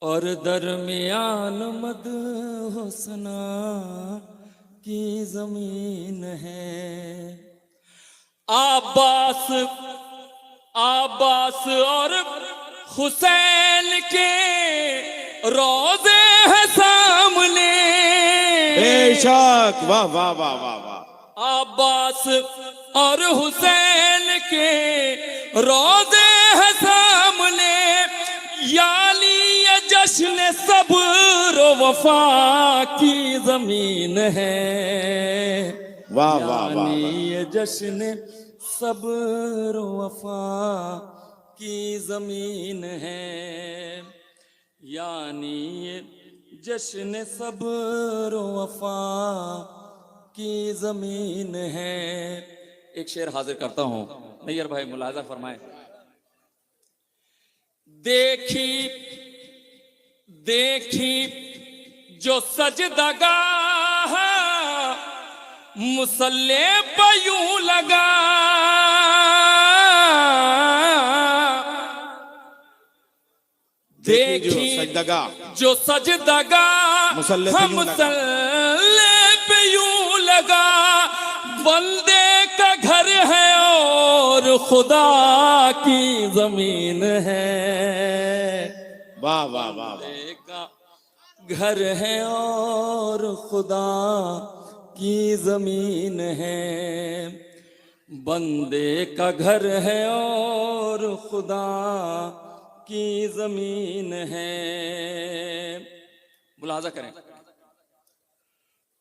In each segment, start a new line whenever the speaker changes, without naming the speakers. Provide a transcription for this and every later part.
और दरमियान मद हुस्ना की जमीन है। आब्बास आब्बास और हुसैन के रोजे हैं सामने।
बेशक, वाह वाह वाह वाह वाह।
अब्बास और हुसैन के रोजे हैं सामने, यानी ये जश्न सब्र वफा की जमीन है।
वाह वाह वाह
यानी
वाह।
ये जश्न सब्र वफा की जमीन है। यानी ये जश्न सब्र वफा की जमीन है। एक शेर हाजिर करता हूं, नैयर भाई मुलाजा फरमाए। देखी देखी जो सजदगाह मुसल्ले पे यूं लगा, देखी जो सजदगा हम मुसल्ले पे यूं लगा। बंदे का घर है और खुदा की जमीन है।
वाह वाह वाह।
बंदे का घर है और खुदा की जमीन है। बंदे का घर है और खुदा की जमीन है। मुलाजा करें।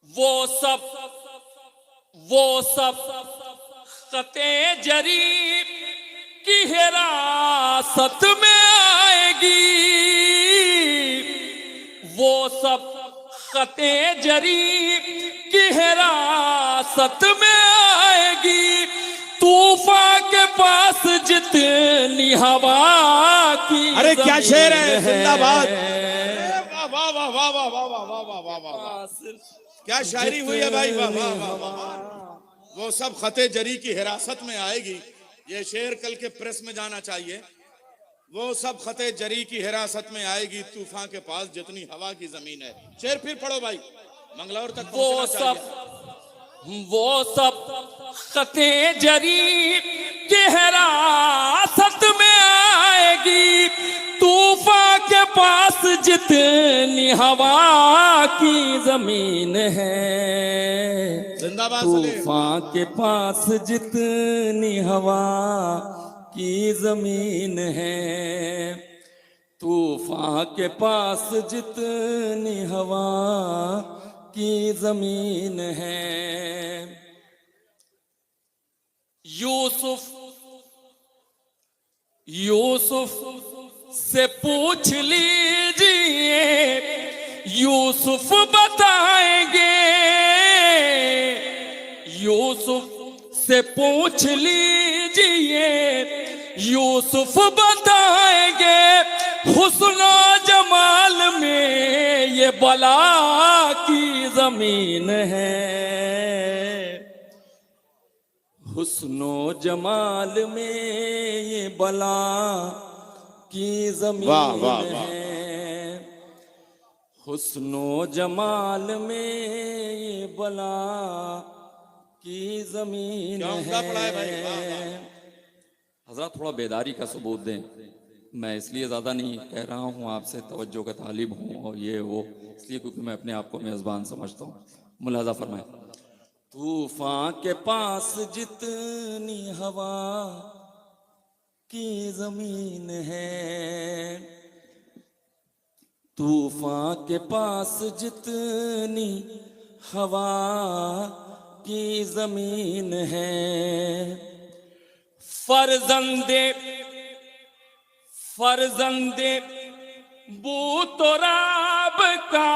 वो सब खते जरी की हिरासत में आएगी। वो सब खते जरी की हिरासत में आएगी। तूफान के पास जितनी हवा की,
अरे क्या शेर है, जिंदाबाद। वाह वाह वाह वाह वाह वाह वाह वाह वाह वाह। क्या शायरी हुई है भाई, वाह वाह वाह वाह। वो सब खते जरी की हिरासत में आएगी, ये शेर कल के प्रेस में जाना चाहिए। वो सब खते जरी की हिरासत में आएगी, तूफान के पास जितनी हवा की जमीन है। शेर फिर पढ़ो भाई, मंगलौर तक पहुंचना चाहिए।
वो सब खते जरी की हिरासत में आएगी। तूफान के पास जितनी हवा की जमीन है। तूफान के पास जितनी हवा की जमीन है। तूफान के पास जितनी हवा की जमीन है। यूसुफ से पूछ लीजिए, यूसुफ बताएंगे। यूसुफ से पूछ लीजिए, यूसुफ बताएंगे। हुस्न जमाल में ये बला की जमीन है। हुस्नो जमाल में ये बला की जमीन है। हुस्नो जमाल में ये बला की जमीन है। हजरत थोड़ा बेदारी का सबूत दें। मैं इसलिए ज़्यादा नहीं कह रहा हूँ, आपसे तवज्जो का तालिब हूँ और ये वो, इसलिए क्योंकि मैं अपने आप को मेज़बान समझता हूँ। मुलाजा फरमाए। तूफान के पास जितनी हवा की जमीन है। तूफान के पास जितनी हवा की जमीन है। फर्जंदे बूतराब का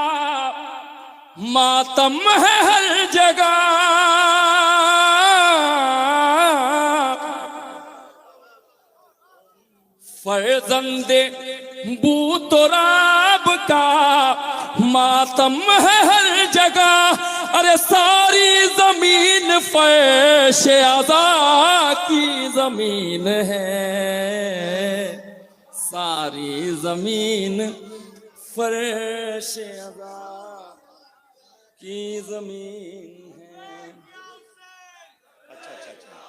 मातम है हर जगह। फर्जंदे बूतराब का मातम है हर जगह। अरे सारी जमीन फर्श आज़ा की जमीन है। सारी जमीन फर्श अज़ा की जमीन है।
अच्छा अच्छा अच्छा।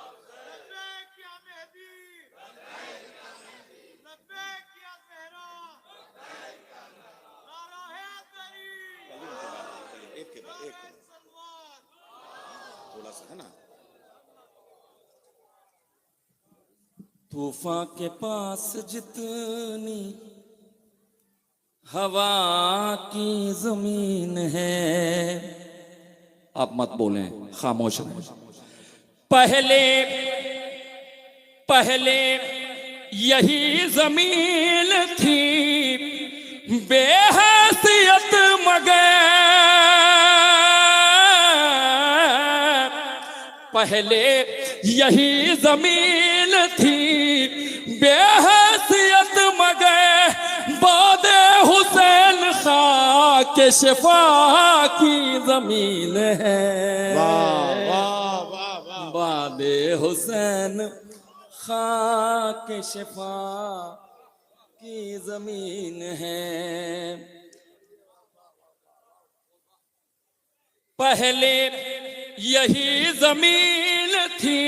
एक के बाद एक थोड़ा सा है ना।
तूफान के पास जितनी हवा की जमीन है, आप मत बोलें, खामोश रहें। पहले पहले यही जमीन थी बेहैसियत मगर, पहले यही जमीन थी बेहैसियत मगर, बाद हुसैन खाक शिफा की जमीन है।
वाह वाह वाह वाह।
बाद हुसैन खाक शिफा की जमीन है। पहले यही जमीन थी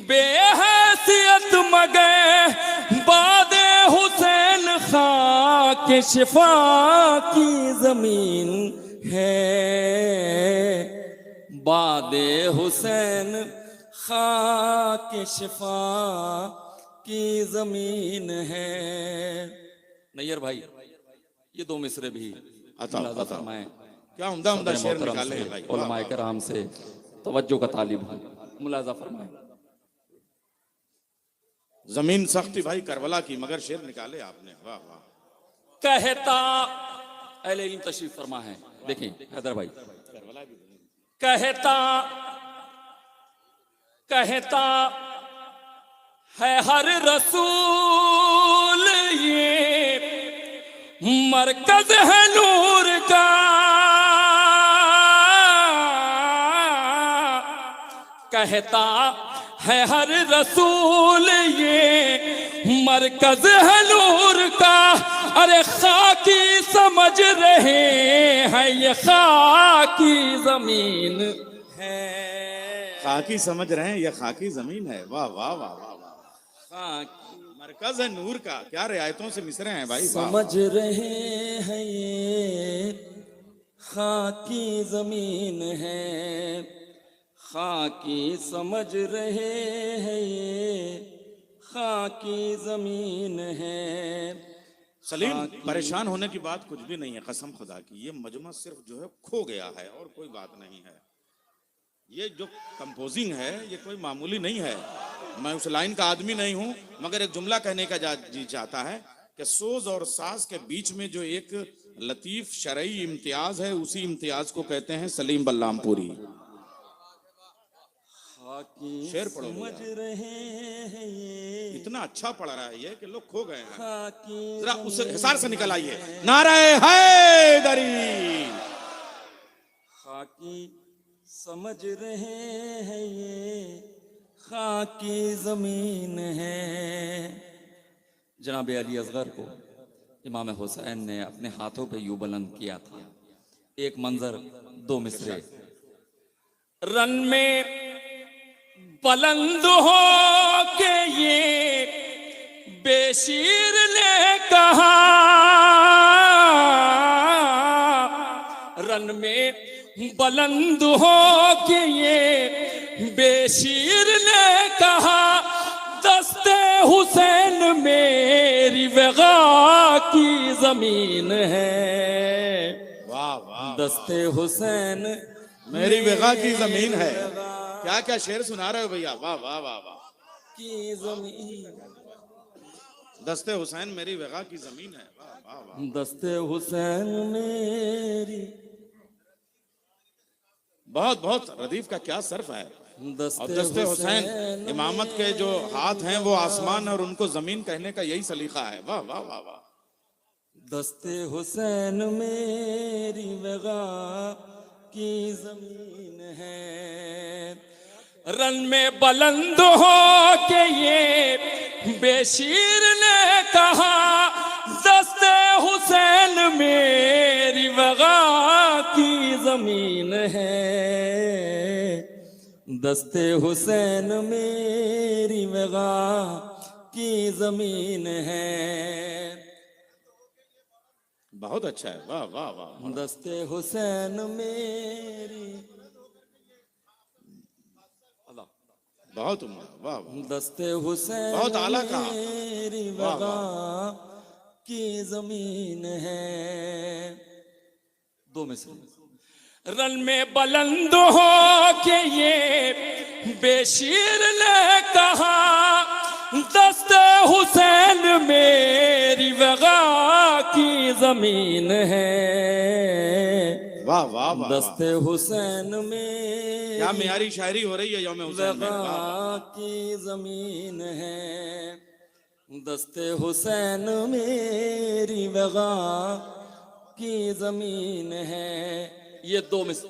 बेहैसियत मगर, बाद हुसैन खाक शिफा की जमीन है। बाद हुसैन खाक शिफा की जमीन है। नैयर भाई, ये दो मिसरे भी मुलाजा फरमाएं।
क्या उम्दा उम्दा शेर निकाले हैं भाई।
उलमाए कराम से तवज्जो का तालिब हूं, मुलाजा फरमाएं।
जमीन सख्ती भाई करबला की, मगर शेर निकाले आपने, वाह वाह।
कहता अहले इल्म तशरीफ फरमा है, देखें हैदर भाई।
करबला भी
कहता कहता है हर रसूल ये मरकज है नूर का, कहता है हर रसूल ये मरकज है नूर का। अरे खाकी समझ रहे हैं ये खाकी जमीन है।
खाकी समझ रहे हैं, यह खाकी जमीन है। वाह वाह वाह वाह वाह।
खाकी
मरकज है नूर का, क्या रियायतों से मिसरे हैं भाई।
समझ रहे हैं ये खाकी जमीन है। खाकी समझ रहे हैं ये खाकी जमीन है।
सलीम, परेशान होने की बात कुछ भी नहीं है, कसम खुदा की। ये मजमा सिर्फ जो है खो गया है और कोई बात नहीं है। ये जो कंपोजिंग है ये कोई मामूली नहीं है। मैं उस लाइन का आदमी नहीं हूं, मगर एक जुमला कहने का जी चाहता है कि सोज और साज के बीच में जो एक लतीफ शरई इम्तियाज है, उसी इम्तियाज को कहते हैं सलीम बल्लामपुरी। शेर पढ़ो
समझ रहे हैं ये
इतना अच्छा पढ़ रहा है ये कि लोग खो गए हैं।
खाकी
जरा उस हिसार से निकल आइए। नारे हैदरी।
खाकी समझ रहे हैं ये खाकी जमीन है। जनाब अली असगर को इमाम हुसैन ने अपने हाथों पे यूं बुलंद किया था। एक मंजर, दो मिसरे। रन में बुलंद हो के ये बेशीर ने कहा, रन में बुलंद हो के ये बेशीर ने कहा, दस्ते हुसैन मेरी वगा की जमीन है।
वाह वाह।
दस्ते हुसैन
मेरी वगा की जमीन है। क्या क्या शेर सुना रहे हो भैया। वाह वाह वाह वाह।
की जमीन,
दस्ते हुसैन मेरी वगा की जमीन है। वाह वाह वाह।
दस्ते हुसैन मेरी,
बहुत बहुत रदीफ का क्या सर्फ है। और दस्ते हुसैन इमामत के जो हाथ हैं वो आसमान और उनको जमीन कहने का यही सलीका है। वाह वाह वाह वाह।
दस्ते हुसैन मेरी वगा की जमीन है। रन में बुलंद हो के ये बेशीर ने कहा, दस्ते हुसैन मेरी वगा की जमीन है, दस्ते हुसैन मेरी वगा की जमीन है।
बहुत अच्छा है, वाह वाह वाह।
दस्ते हुसैन मेरी,
बहुत उम्दा, वाह वाह।
दस्ते हुसैन
बहुत आला कहा।
मेरी
वाह,
वगा
वाह।
की जमीन है। दो मिसरे। रन में बुलंद हो के ये बेशीर ने कहा, दस्ते हुसैन मेरी वगा की जमीन है।
वाह वाह वाह।
दस्ते हुसैन में
क्या मियारी शायरी हो रही है यौम हुसैन में। वाह, वाह।
की जमीन है, दस्ते हुसैन मेरी वगा की जमीन है। ये दो मिसल।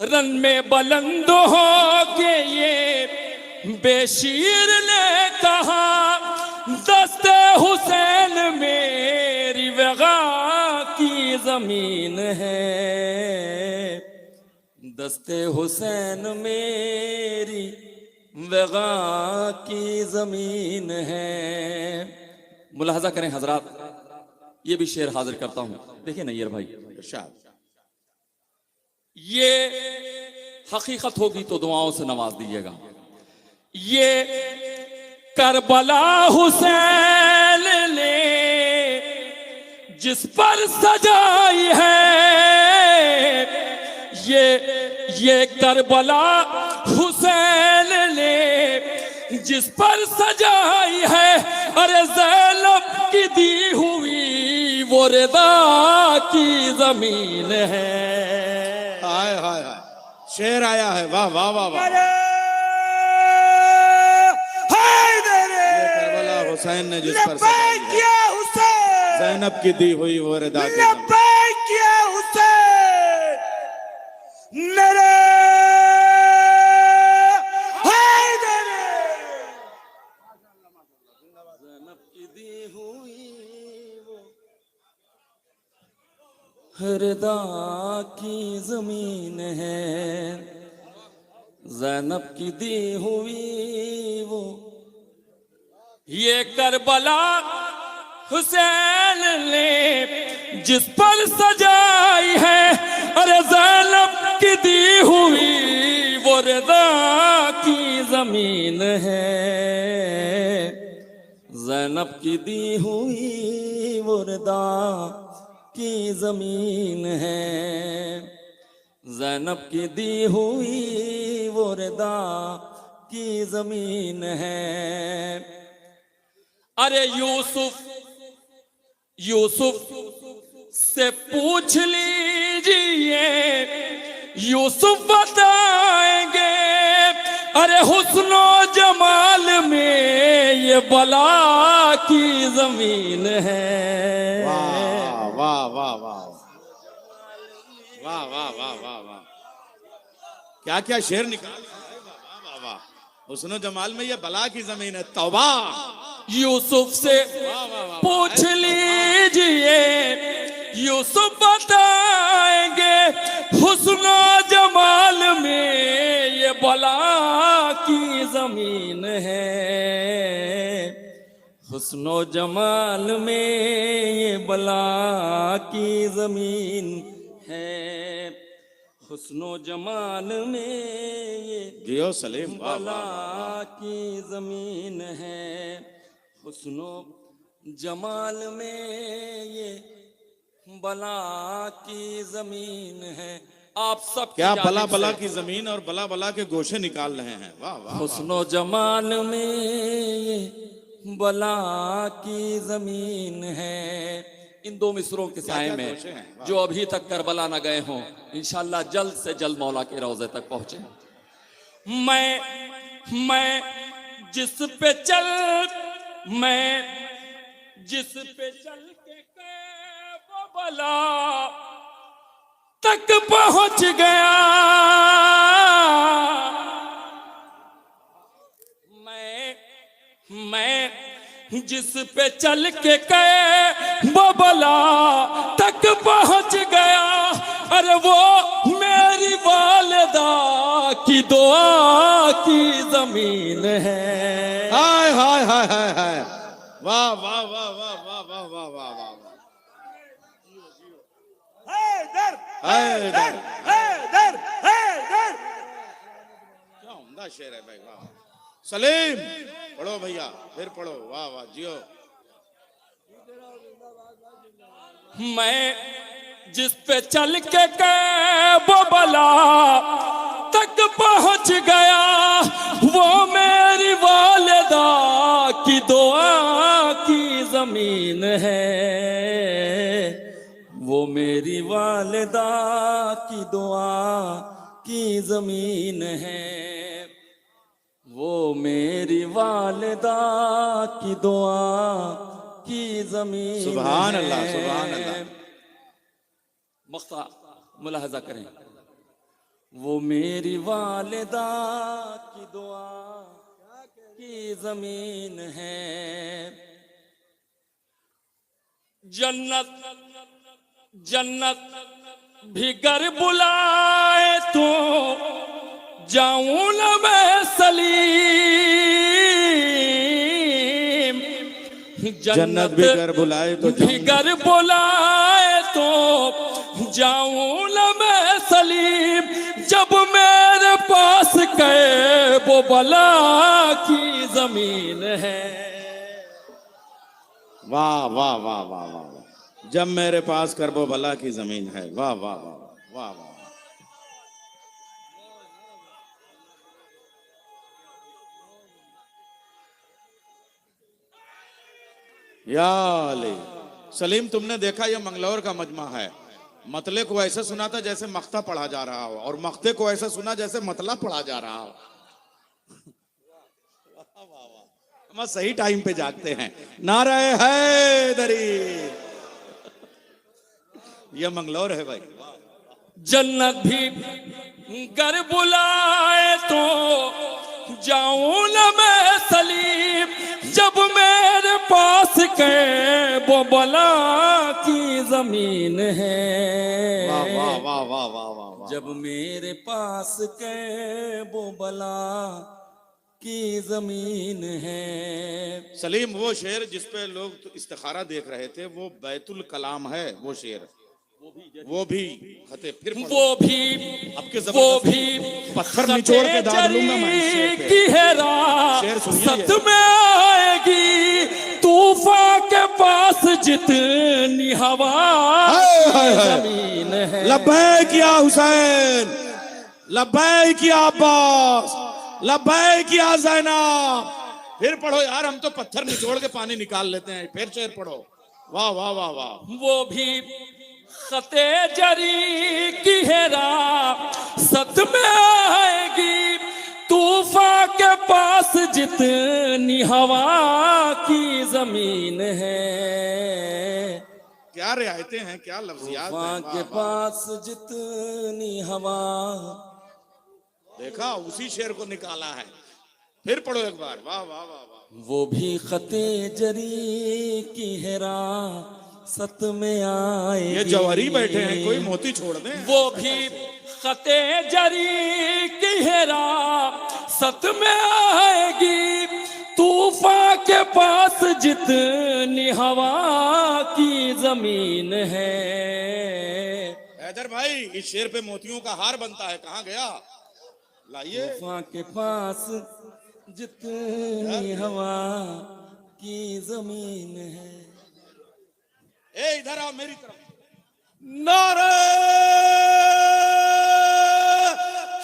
रन में बुलंद हो के ये बेशीर ने कहा, दस्ते हुसैन मेरी वगा की जमीन है। दस्ते हुसैन मेरी वगा की जमीन है। मुलाहजा करें हजरात, ये भी शेर हाजिर करता हूं। देखिए नैयर भाई,
इरशाद।
ये हकीकत होगी तो दुआओं से नवाज दीजिएगा। ये करबला हुसैन ने जिस पर सजाई है, ये करबला हुसैन ने जिस पर सजाई है, अरे ज़ैनब की दी हुई वो रिदा की जमीन है।
हाय हाय हाय, शेर आया है, वाह वाह वाह वाह। ये करबला हुसैन ने जिस पर सजाई है, ज़ैनब की दी हुई वो रिदा की जमीन।
रिदा की जमीन है, ज़ैनब की दी हुई वो। ये करबला हुसैन ने जिस पर सजाई है, अरे ज़ैनब की दी हुई वो रिदा की जमीन है। ज़ैनब की दी हुई वो रिदा की जमीन है। ज़ैनब की दी हुई वो रिदा की जमीन है। अरे यूसुफ से पूछ लीजिए, यूसुफ बताएंगे, अरे हुस्नो जमाल में ये बला की जमीन है।
वाह वाह वाह वाह वाह वाह वाह वाह वाह, क्या क्या शेर निकाल। वाह वाह वाह, हुस्न जमाल में ये बला की जमीन है। तौबा।
यूसुफ से पूछ लीजिए, यूसुफ बताएंगे, हुस्न जमाल में ये बला की जमीन है। हुस्नो जमाल में ये बला की जमीन है। हुस्नो जमाल में ये
जियो सलीम, वाह
बला
वाह।
की जमीन है। हुस्नो जमाल में ये बला की जमीन है। आप सब
क्या बला बला की जमीन और बला बला के गोशे निकाल रहे हैं। वाह वाह।
हुस्नो जमाल में ये बला की जमीन है। इन दो मिसरों के साए में जो अभी तक करबला न गए हों, इंशाल्लाह जल्द से जल्द मौला के रोजे तक पहुंचे। मैं जिस पे चल के वो बला तक पहुंच गया। मैं जिस पे चल के बबला तक पहुंच गया। अरे वो मेरी वालिदा की दुआ की जमीन है।
हाय हाय हाय हाय हाय, वाह वाह वाह वाह वाह वाह वाह वाह वाह।
हैदर
हैदर,
हैदर हैदर।
क्या उम्दा शेर है भाई, वाह। सलीम पढ़ो भैया, फिर पढ़ो, वाह वाह जियो।
मैं जिस पे चल के बबला तक पहुंच गया, वो मेरी वालिदा की दुआ की जमीन है। वो मेरी वालिदा की दुआ की जमीन है। वो मेरी वालिदा की दुआ की जमीन।
सुभान अल्लाह, सुभान अल्लाह।
मख्ता मुलाहजा करें, वो मेरी वालिदा की दुआ की जमीन है। जन्नत जन्नत भी गर बुलाए तो जाऊं न मैं सलीम।
जन्नत भी घर बुलाए तो
भी घर बुलाए तो जाऊं न मैं सलीम। जब मेरे पास गए वो बला की जमीन है।
वाह वाह वाह वाह वाह वाह। जब मेरे पास करबो भला की जमीन है, वाह वाह वाह वाह वाह। या अली। सलीम, तुमने देखा यह मंगलौर का मजमा है। मतले को ऐसे सुना था जैसे मख्ता पढ़ा जा रहा हो, और मख्ते को ऐसे सुना जैसे मतला पढ़ा जा रहा हो। हम सही टाइम पे जागते हैं। नारे हैदरी, यह मंगलौर है भाई।
जन्नत भी घर बुलाए तो जाऊं न मैं सलीम। जब मेरे पास गए वो बला की जमीन है।
वाह वाह वाह वाह वाह वाह वाह।
जब मेरे पास गए वो बला की जमीन है।
सलीम, वो शेर जिस पे लोग इस्तिखारा देख रहे थे, वो बैतुल कलाम है। वो शेर, वो भी खते फिर पढ़ो।
वो भी
आपके
वो भी
पत्थर निचोड़ के दाद लूंगा मैं इस शेर पे।
की है राह
शेर सुनिए
सत
ये।
में आएगी तूफान के पास जितनी हवा
हाय, हाय, हाय।
जमीन है।
लब्बैक या हुसैन, लब्बैक या अब्बास, लब्बैक या ज़ैनब। फिर पढ़ो यार, हम तो पत्थर निचोड़ के पानी निकाल लेते हैं। फिर शेर पढ़ो। वाह वाह वाह वाह।
वो भी खते जरी की है राह सत में आएगी तूफान के पास जितनी हवा की जमीन है।
क्या रियायतें हैं, क्या लफ्जियात हैं।
तूफान
वाह,
के
वाह।
पास जितनी हवा।
देखा, उसी शेर को निकाला है। फिर पढ़ो एक बार। वाह वाह वाह वाह।
वो भी खते जरी की है राह सत में आए।
ये जवारी बैठे हैं, कोई मोती छोड़ दें।
वो भी खते जरी की है राह सत में आएगी तूफान के पास जितनी हवा की जमीन है।
हैदर भाई, इस शेर पे मोतियों का हार बनता है, कहाँ गया? लाइए।
तूफान के पास जितनी हवा की जमीन है।
ए इधर आओ मेरी तरफ।
नारे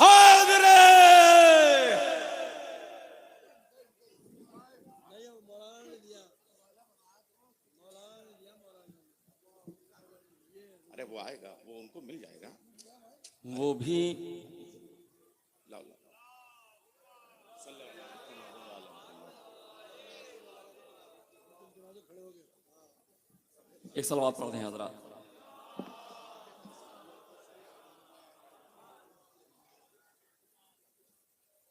हैदर। अरे वो आएगा, वो उनको मिल जाएगा।
वो भी
लाओ लाओ।
एक सलवात पढ़ते हैं हजरा।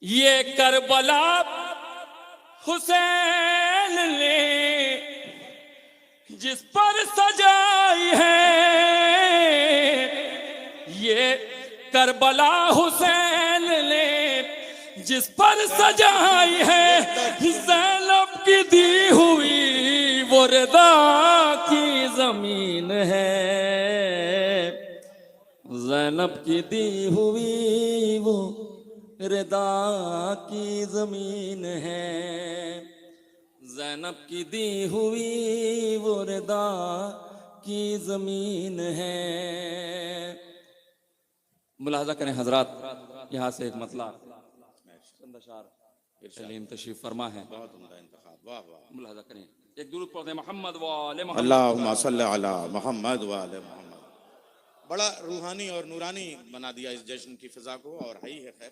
ये करबला हुसैन ने जिस पर सजाई है ये करबला हुसैन ने, जिस पर सजाई है ज़ैनब की दी हुई वो रिदा की जमीन है, ज़ैनब की दी हुई वो रिदा की जमीन है, ज़ैनब की दी हुई वो रिदा की जमीन है। मुलाहजा करें हजरात, यहाँ से एक मतला तशरीफ फरमा है।
बहुत उम्दा इंतखाब, वाह वाह।
मुलाहजा करें, एक दुरूद पढ़ते मोहम्मद वाले मोहम्मद।
अल्लाहुम्मा सल्ली अला मोहम्मद व आले मोहम्मद। बड़ा रूहानी और नूरानी बना दिया इस जश्न की फिजा को, और है ही है। खैर,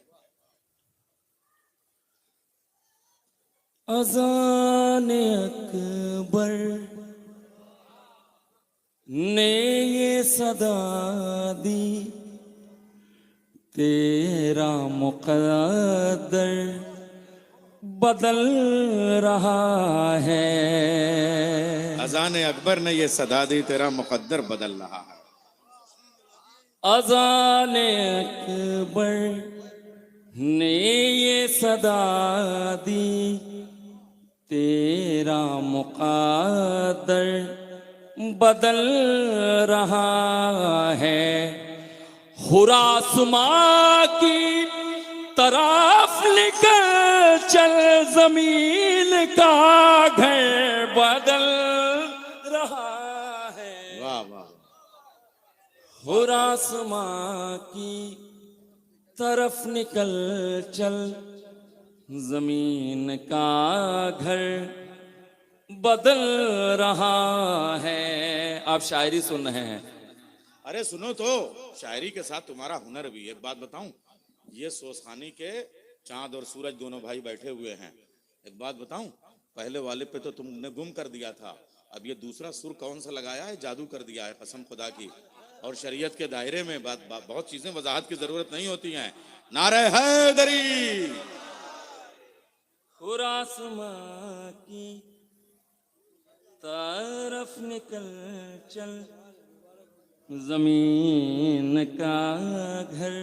अज़ान अकबर ने ये सदा दी, तेरा मुक़द्दर बदल रहा है।
अज़ान अकबर ने ये सदा दी, तेरा मुक़द्दर बदल रहा है।
अज़ान अकबर ने ये सदा दी, तेरा मुक़द्दर बदल रहा है। हुरासमा की तरफ निकल चल, जमीन का घर बदल रहा है।
वाह वाह।
हुरासमा की तरफ निकल चल, जमीन का घर बदल रहा है। आप शायरी सुन रहे हैं।
अरे सुनो तो, शायरी के साथ तुम्हारा हुनर भी। एक बात बताऊं, ये सोसखानी के चांद और सूरज दोनों भाई बैठे हुए हैं। एक बात बताऊं, पहले वाले पे तो तुमने गुम कर दिया था, अब ये दूसरा सुर कौन सा लगाया है, जादू कर दिया है कसम खुदा की। और शरीयत के दायरे में बहुत चीजें वजाहत की जरूरत नहीं होती हैं। नारे हैदरी।
हुरासमा की तरफ निकल चल, जमीन का घर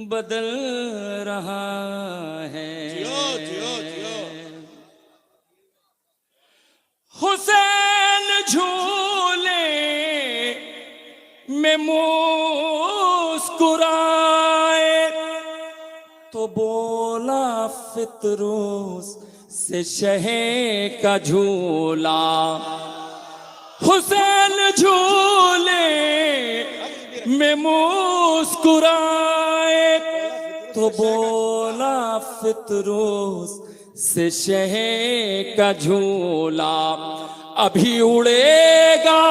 बदल रहा है।
जियो जियो जियो।
हुसैन झूले में मुस्कुराए तो बोला फितरूस से शहे का झूला। हुसैन झूले में मुस्कुराए तो बोला फितरूस से शहे का झूला। अभी उड़ेगा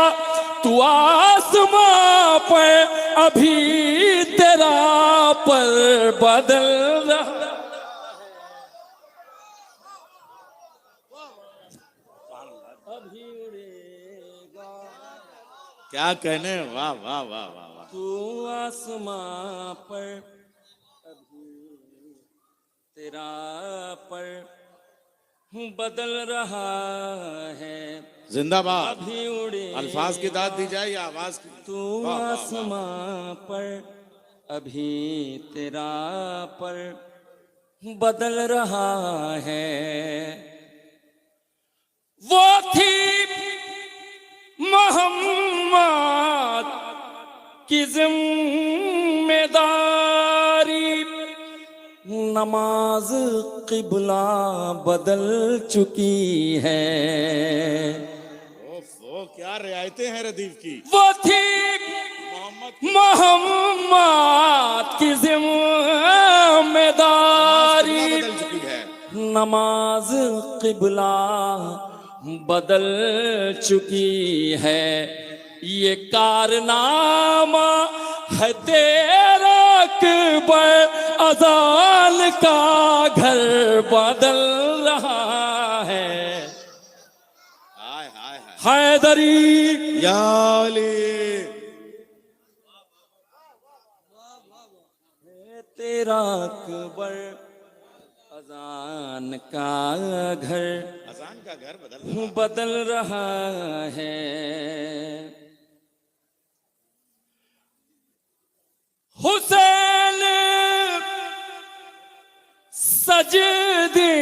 तू आसमां पर, अभी तेरा पर बदल रहा। अभी उड़ेगा,
क्या कहने, वाह वाह वाह वाह वाह।
तू आसमां पर, अभी तेरा पर बदल रहा है।
जिंदाबाद।
अभी उड़े
अल्फाज की दाद दी जाए या आवाज की?
तू
वाह, वाह, वाह।
आसमां पर, अभी तेरा पर बदल रहा है। वो थी मोहम्मद की जिम्मेदारी, नमाज किबला बदल चुकी है।
वो क्या रियायतें हैं रदीफ की।
वो थी
मोहम्मद
मोहम्मद की जिम्मेदारी,
बदल चुकी है।
नमाज किबला बदल चुकी है। ये कारनामा है तेरा अकबर, अजान का घर बदल रहा है।
हाय हाय हाय।
हैदरी
या अली।
तेरा अकबर, अजान का घर
अजान इंसान का घर बदल
बदल रहा है। हुसैन सजदे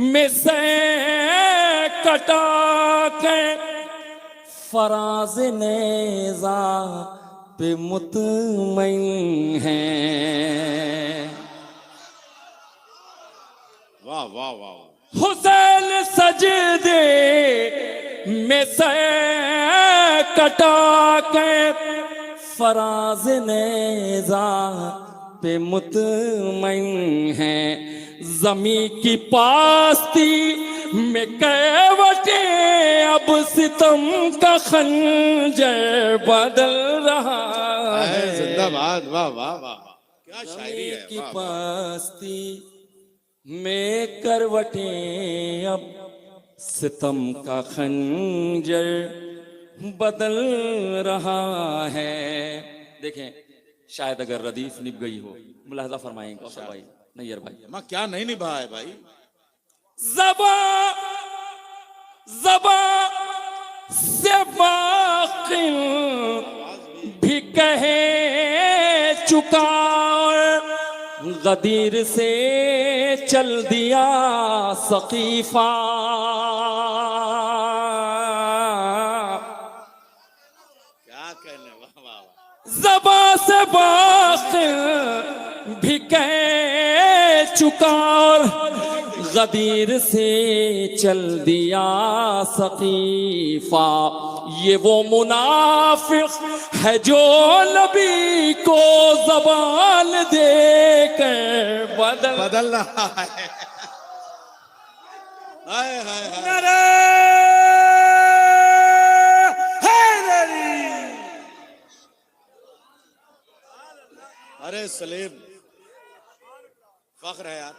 में से कटा के फराज नेज़ा पे मुतमईन है।
वाह वाह वाह वाह।
हुसैन सजदे में से कटा के फराज नेज़ा पे मुतमईन है। जमी की पास्ती में कैवटे अब सितम का खंजर बदल रहा है।
जिंदाबाद। वाह वाह वाह वाह, क्या शायरी है।
की
वाह, वाह।
पास्ती में करवटे अब सितम का खंजर बदल रहा है। देखें, शायद अगर रदीफ निभ गई हो, मुलाहजा फरमाएंगे कौशल भाई, नैयर भाई।
मां क्या नहीं निभा है भाई।
ज़बा ज़बा से बाक़ी भी कहे चुका और गदीर से चल दिया सकीफा।
क्या कहने। वाह वाह वाह।
ज़बा से बाक़ी भी कह चुका और गदीर से चल दिया सकीफा। ये वो मुनाफिक है जो नबी को ज़बान देकर
बदल रहा है। हाय हाय हाय।
नारे हैदरी।
अरे सलीम, फख्र है यार।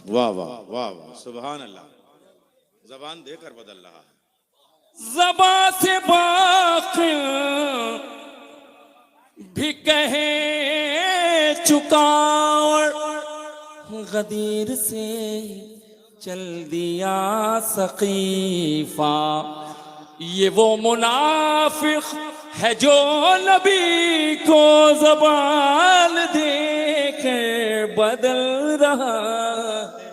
वाह वाह वाह वाह, सुभान अल्लाह। जबान देकर बदल रहा है।
ज़बा से बाक़ी भी कहे चुका और गदीर से चल दिया सकीफा। ये वो मुनाफिक है जो नबी को ज़बान देकर बदल रहा है।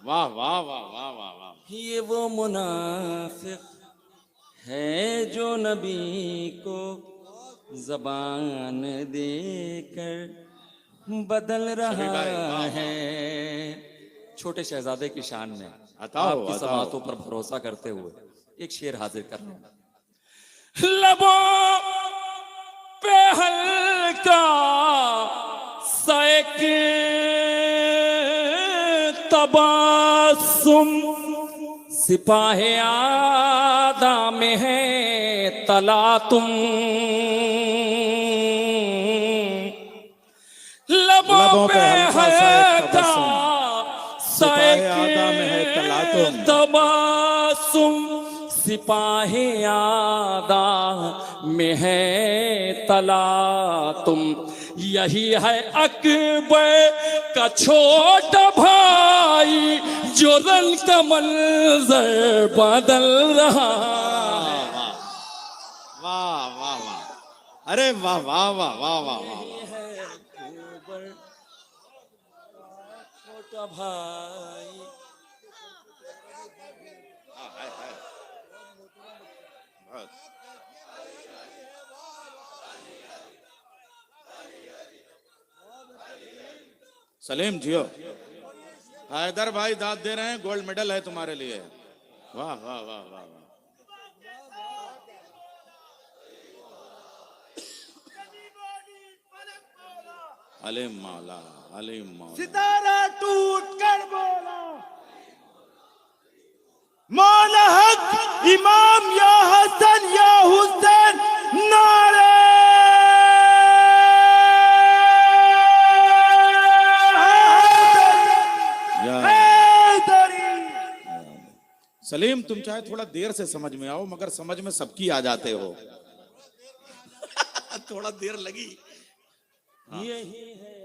वाह वाह वाह वाह वाह वाह।
ये वो मुनाफिक है जो नबी को ज़बान देकर बदल रहा है। छोटे शहजादे की शान में आपकी समातों पर भरोसा करते हुए एक शेर हाजिर कर रहा हूं। लबों पे हल्का सैक तबासुम सिपाहे आदा में है तला तुम। लबों पे हल्का सैक तबासुम सिपाहे आदा में है तला तुम। यही है अकबर का छोटा भाई जो रन का मंजर बदल रहा है।
वाह वाह वाह, अरे वाह वाह वाह वाह वाह वाह।
छोटा भाई
सलीम जियो, हैदर भाई दाद दे रहे हैं, गोल्ड मेडल है तुम्हारे लिए। वाह वाह वाह वाह वाह। अले मौला, अले मौला।
सितारा टूट कर बोला, मौला हक इमाम या हसन या हुसैन, नारे हैदरी।
सलीम, तुम चाहे थोड़ा देर से समझ में आओ, मगर समझ में सबकी आ जाते हो। थोड़ा देर लगी।
यही है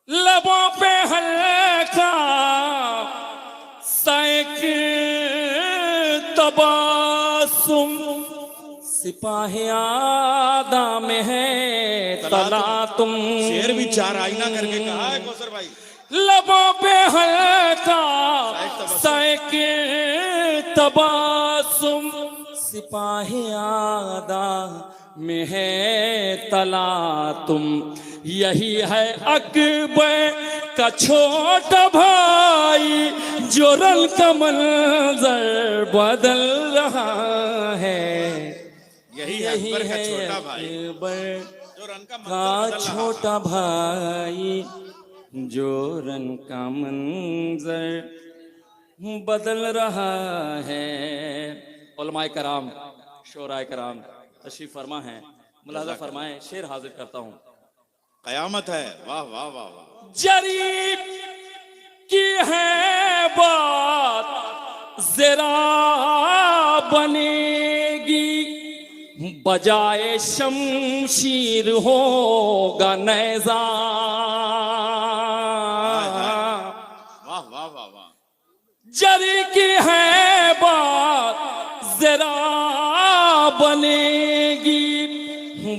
लबों पे हल्का सैक तबासुम, सिपाही आदा में है तला तुम।
शेर भी चार आईना करके कहा है कौसर भाई।
लबों पे हल्का सैक तबासुम, सिपाही आदा में है तला तुम। यही है अकबर का छोटा भाई, जो रंग का मंजर बदल रहा है।
यही अकबर का छोटा भाई,
अकबर
जो रंग का
का
मंजर बदल रहा
छोटा भाई, जो रंग का मंजर बदल रहा है। उलमाए कराम, शोराए कराम तशरीफ फरमा है, मुलाजा फरमाएं। शेर हाजिर करता हूँ।
कयामत है। वाह वाह वाह वाह।
जरीब की है बात जरा बनेगी, बजाए शमशीर होगा नेज़ा।
वाह वाह वाह वाह।
जरी की है बात जरा बनेगी,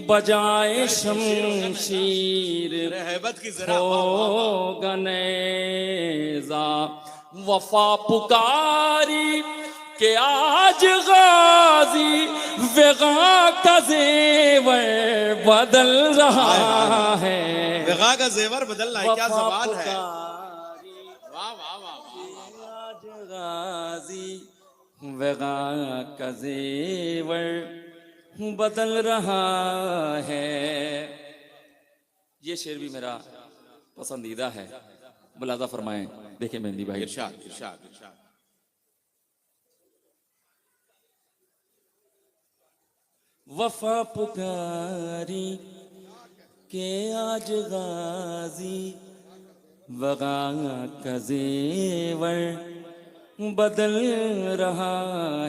बजाए शमशीर
हैबत की जरा
होगा नेज़ा। वफा पुकारी के आज गाजी, वेगा का जेवर बदल रहा है।
वेगा का जेवर बदल रहा है, क्या सवाल है।
पुकारी
वाह वाह वाह वाह।
आज गाजी, वेगा का जेवर बदल रहा है। ये शेर भी मेरा पसंदीदा है, मुलाजा फरमाएं। देखिए मेहंदी भाई।
इरशाद इरशाद इरशाद।
वफा पुकारी के आज गाजी, वगा का जेवर बदल रहा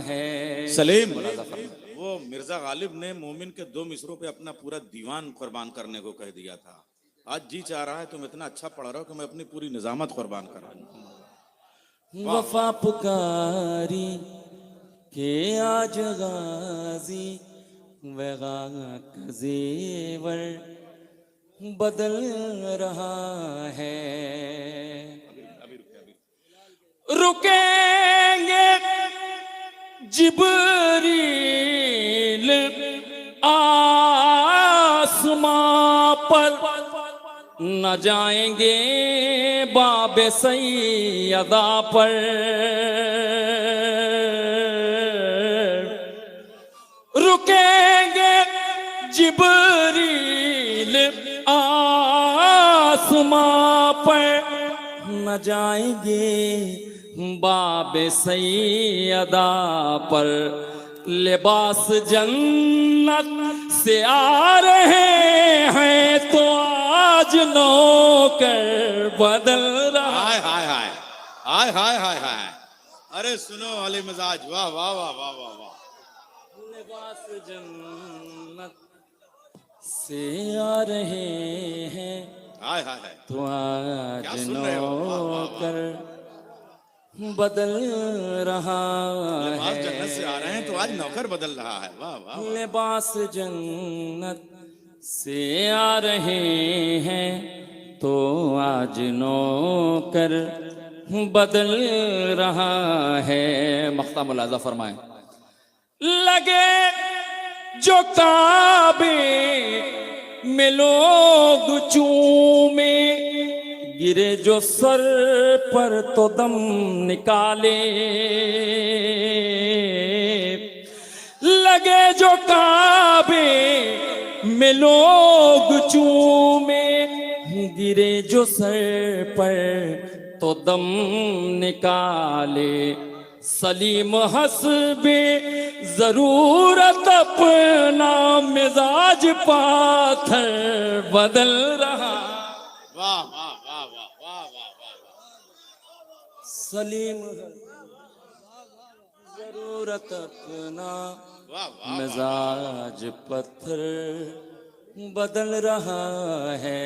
है।
सलीम,
मुलाजा फरमाएं।
वो मिर्जा गालिब ने मोमिन के 2 मिसरों पे अपना पूरा दीवान कुर्बान करने को कह दिया था। आज जी चाह रहा है तुम इतना अच्छा पढ़ रहे हो कि मैं अपनी पूरी निजामत कुर्बान कर रहा हूं।
वफा पुकारी के आज गाजी, वेगा का जेवर बदल रहा है। रुकेंगे जिब्रील आसमां पर, न जाएंगे बाबे सैयदा पर। रुकेंगे जिब्रील आसमां पर, न जाएंगे बाबे सैयदा पर। लिबास जन्नत से आ रहे हैं, तो आज नौकर बदल रहा।
हाय हाय हाय हाय हाय हाय हाय। अरे सुनो अली मिजाज, वाह वाह वाह वाह वाह वाह।
लिबास जन्नत से आ रहे हैं,
हाय हाय हाय।
तो आज
क्या सुन रहे हो? वाह, वाह, वाह।
नौकर बदल रहा
लिबास
है।
जन्नत से आ रहे हैं तो आज नौकर बदल रहा है। वाह वाह वाह।
लिबास जन्नत से आ रहे हैं, तो आज नौकर बदल रहा है। मख्ता मुलाजा फरमाए। लगे जो काबे में लोग चूमे, गिरे जो सर पर तो दम निकाले। लगे जो काबे में लोग चूमे, गिरे जो सर पर तो दम निकाले। सलीम हस्बे जरूरत अपना मिजाज पाथर बदल रहा।
वाह वाह वाह वाह वाह वाह वाह।
सलीम जरूरत अपना
वाह वाह।
मिजाज पत्थर बदल रहा है।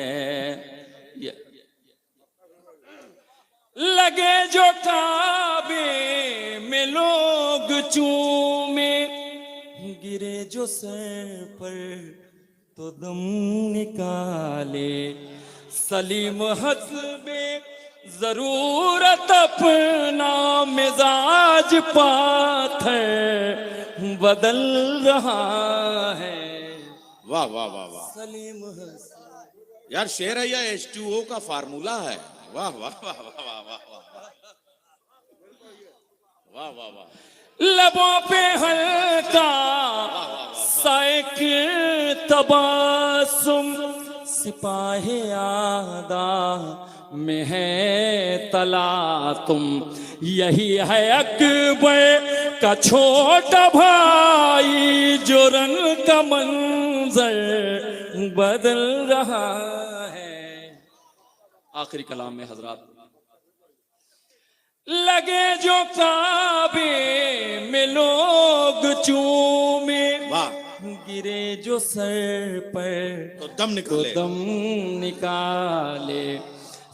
लगे जो काबे में लोग चूमे, गिरे जो सर पर तो दम निकाले। सलीम हस्बे जरूरत अपना मिजाज पाथर बदल रहा है।
वाह वाह वाह वाह।
सलीम
यार शेर है या H2O का फार्मूला है। वाह वाह वाह वाह वाह वाह वाह वाह वाह।
लबों पे हल्का साइक तबासुम, सिपाही आदा में है तला तुम। यही है अकबर का छोटा भाई, जो रंग का मंजर बदल रहा है। आखिरी कलाम में हजरात। लगे जो काबे में लोग चूमे,
वाह।
गिरे जो सर पर
तो दम निकाले।
दम निकाले।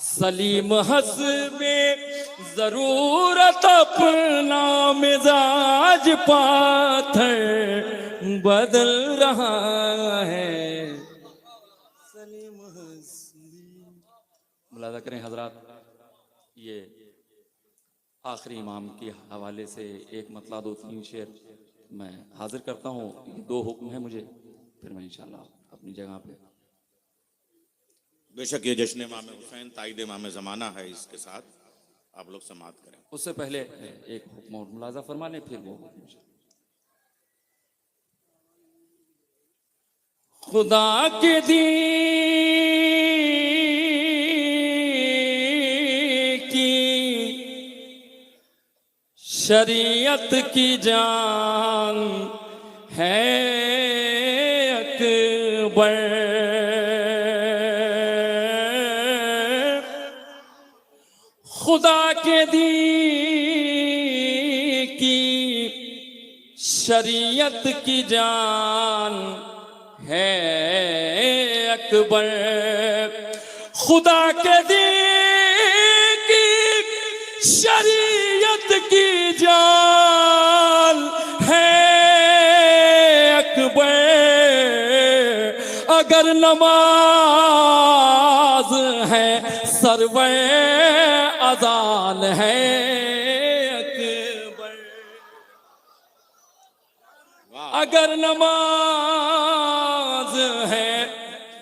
सलीम हस्बे जरूरत अपना मिजाज पाथर बदल रहा है। सलीम हस्बे। मुलाजा करें हजरात, ये आखिरी इमाम के हवाले से एक मतला 2-3 शेर मैं हाजिर करता हूँ। 2 हुक्म है मुझे, फिर मैं इंशाल्लाह अपनी जगह पे।
बेशक ये जश्न इमाम हुसैन ताईद इमाम ज़माना है, इसके साथ आप लोग समाअत करें।
उससे पहले एक हुक्म और मुलाजा फरमा लें, फिर वो हुक्म। खुदा के दीन की शरीयत की जान है अकबर। खुदा के दीन की शरीयत की जान है अकबर। खुदा के दीन की शरीयत की जान है अकबर। अगर नमाज है सरवे अजान है अकबर। अगर नमाज है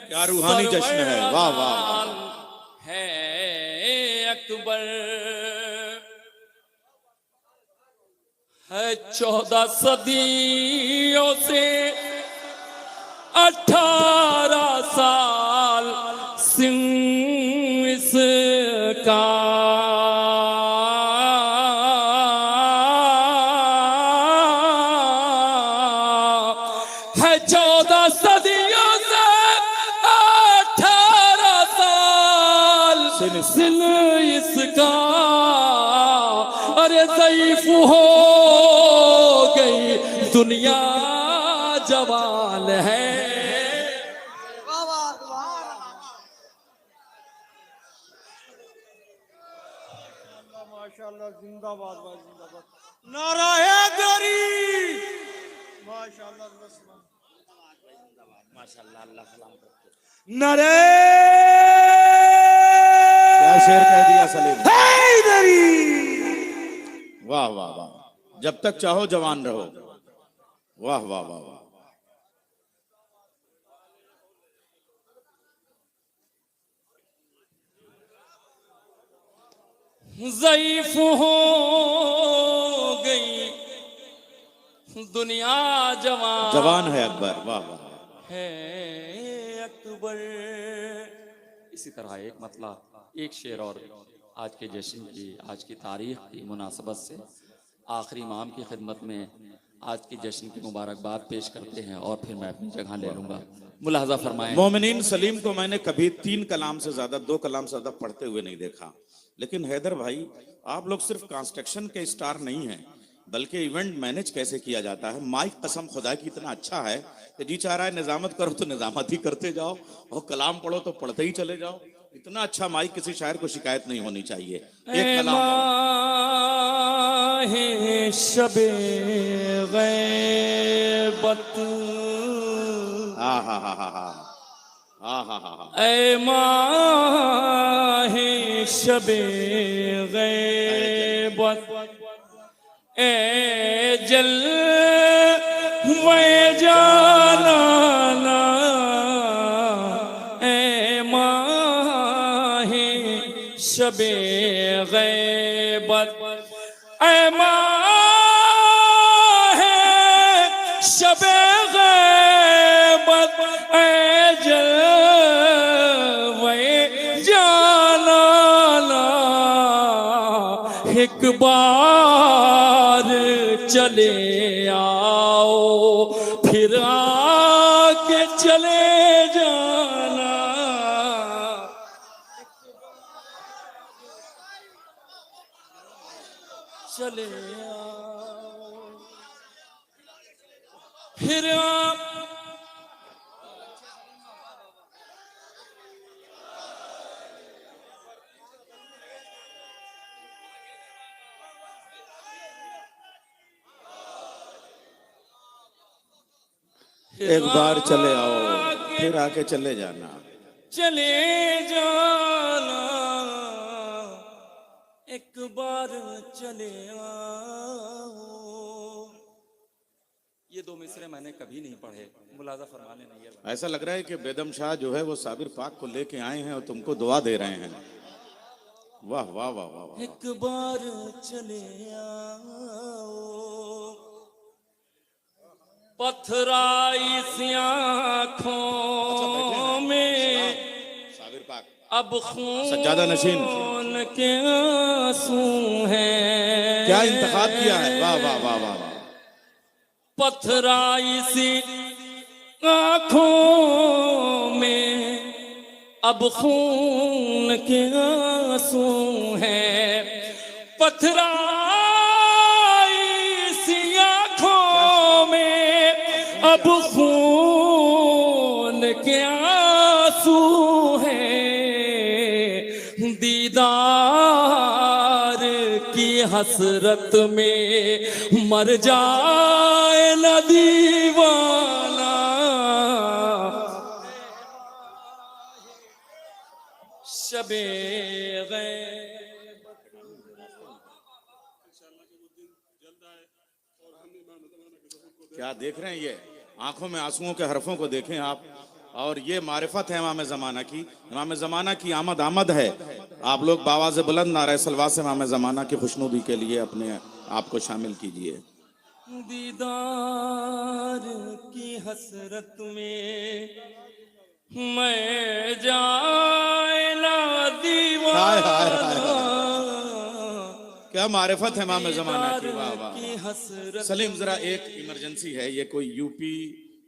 क्या रूहानी जश्न है। वाह वाह
है अकबर। है 14 सदियों से 18 साल सिंह इसका। है 14 सदियों से 18 साल सिन इसका। अरे ज़ईफ हो गई दुनिया जवान है।
माशाल्लाह, जिंदाबाद जिंदाबाद। नाराए गरी। माशाल्लाह
माशाल्लाह। अल्लाह सलाम करते।
नारे
क्या शेर कह दिया सलीम।
गरी।
वाह वाह वाह, जब तक चाहो जवान रहो। वाह वाह वाह वाह।
ज़ईफ हो गई दुनिया, जवान
जवान है अकबर। वाह वाह वाह।
है अकबर। इसी तरह एक मतला, एक शेर और आज के जश्न की, आज की तारीख की मुनासबत से आखिरी इमाम की खिदमत में आज की जश्न की मुबारकबाद पेश करते हैं और फिर मैं अपनी जगह ले लूंगा। मुलाहजा फरमाएं।
मोमिनीन सलीम को मैंने कभी 3 कलाम से ज्यादा, 2 कलाम से ज्यादा पढ़ते हुए नहीं देखा। लेकिन हैदर भाई, आप लोग सिर्फ कंस्ट्रक्शन के स्टार नहीं हैं, बल्कि इवेंट मैनेज कैसे किया जाता है। माइक कसम खुदा की इतना अच्छा है कि जी चाह रहा है निजामत करो तो निजामत ही करते जाओ, और कलाम पढ़ो तो पढ़ते ही चले जाओ। इतना अच्छा माइक, किसी शायर को शिकायत नहीं होनी चाहिए। एक कलाम
शबे गैबत,
हा हा हा हा हा हा हा हा हा।
ऐ माहे शबे गैबत, ए जल वे जाना, ए माहे शबे गैबत, ऐ माहे शबे गैबत, ऐ जल वे जाना, एक बार चले आओ फिर आके चले जाना। चले आओ फिर
एक बार चले आओ फिर आके चले जाना।
चले जाना, एक बार चले आओ। ये 2 मिसरे मैंने कभी नहीं पढ़े, मुलाजा फरमा लेना। ये
ऐसा लग रहा है कि बेदम शाह जो है वो साबिर पाक को लेके आए हैं और तुमको दुआ दे रहे हैं। वाह वाह वाह वाह वाह।
एक बार चले आओ, पथराई सी आँखों में
साबिर पाक
अब खून
सज्जादा नशीन
के आंसू हैं।
क्या इंतखाब किया है। वाह वाह वाह वाह वाह।
पथराई सी आँखों में अब खून के आंसू हैं। पथराई सी आँखों में अब खून के आंसू हैं। दीदार की हसरत में मर जाए न दीवाना। शबे
क्या देख रहे हैं, ये आंखों में आंसुओं के हरफों को देखें आप। और ये मारिफत है इमाम ज़माना की। इमाम ज़माना की आमद है। आप लोग बावाज़ बुलंद नारे सलवा से इमाम ज़माना की खुशनुदी के लिए अपने आप को शामिल कीजिए।
दीदार की हसरत में मैं जाए ना
हाय हाय हाय
दीवाना।
क्या मारिफत है इमाम ज़माना की। वाह वाह।
की हसरत
सलीम जरा एक इमरजेंसी है, ये कोई यूपी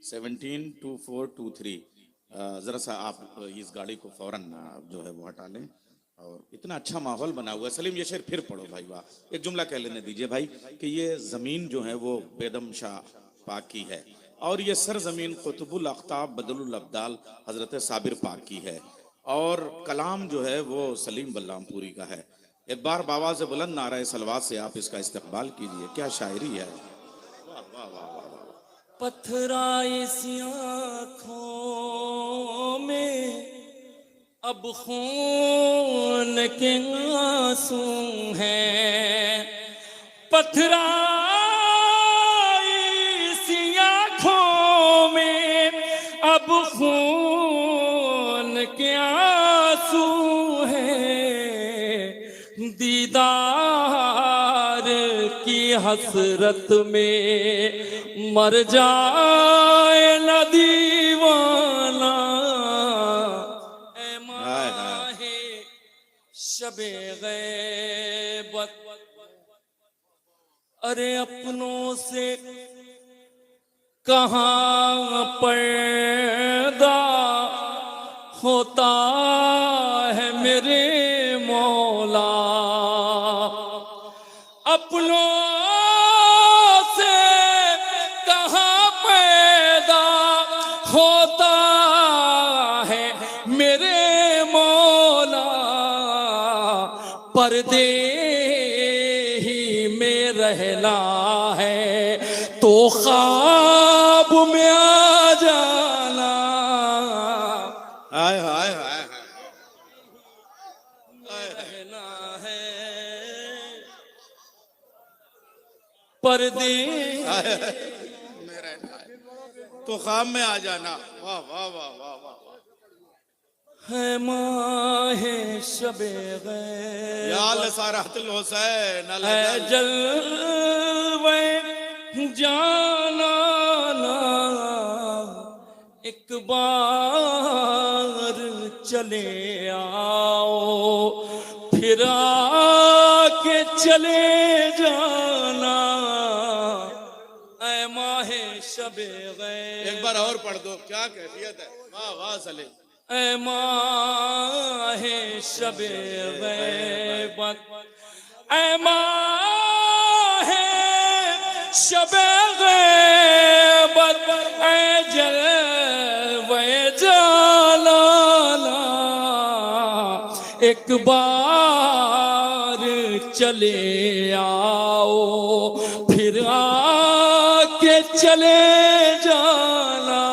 172423 जरा सा आप इस गाड़ी को फौरन जो है वो हटा लें। और इतना अच्छा माहौल बना हुआ है। सलीम ये शेर फिर पढ़ो भाई। वाह। एक जुमला कह लेने दीजिए भाई कि ये जमीन जो है वो बेदम शाह पाक की है और ये सरजमीन कुतुबुल अख्ताब बदलुल अब्दाल हजरत साबिर पाक की है और कलाम जो है वो सलीम बल्लामपुरी का है। एक बार बावाज़ बुलंद नारे सलवात से आप इसका इस्तकबाल कीजिए। क्या शायरी है। वाह वाह वाह वाह वाह।
पथराई सी आँखों में अब खून के आंसू हैं, पथराई सी आँखों में अब खून के आंसू हैं, दीदार की हसरत में मर जाए न दीवाना। ऐ माहे शबे गैबत, अरे अपनों से कहाँ पैदा होता है मेरे मौला, अपनों से कहाँ पैदा होता है मेरे मौला, पर्दे ही में रहना है तो ख्वाब में आ जाना।
हाय हाय हाय हाय
रहना है पर्दे
में रहना है तो ख्वाब में आ जाना। वाह वाह वाह वाह वाह वाह।
है माहे शबे
या लसारहतुल हुसैन
है जलवे जाना ना, एक बार चले आओ फिर आके चले जाना। ऐ माहे शबे
एक बार और पढ़ दो, क्या कैफियत है। वाह वाह सलीम।
ऐ माहे शबे गैबत, ऐ माहे शबे गैबत, ऐ जलवे जालाला, एक बार चले आओ फिर आके चले जाना।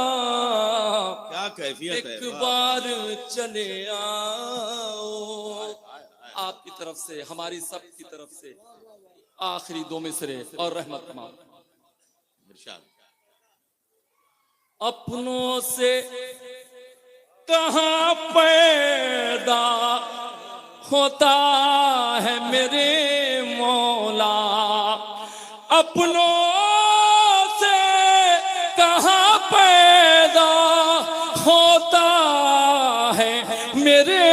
क्या कैफियत है।
एक बार चले आओ। आपकी तरफ से, हमारी सब की तरफ से आखिरी दो मिसरे और रहमत तमाम।
इरशाद।
अपनों से कहाँ पैदा होता है मेरे मौला, अपनों से कहाँ पैदा होता है मेरे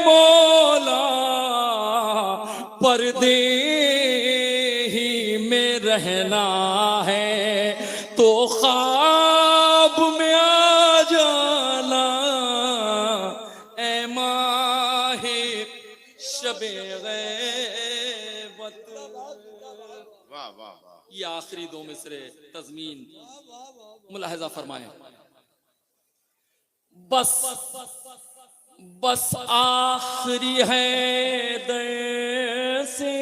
मौला, पर्दे ही में रहना है तो ख्वाब में आ जाना। ऐ माहे शबे गैबत।
वाह वाह वाह।
ये आखिरी दो मिसरे तज़मीन मुलाहजा फरमाएं। बस बस आखिरी है दर से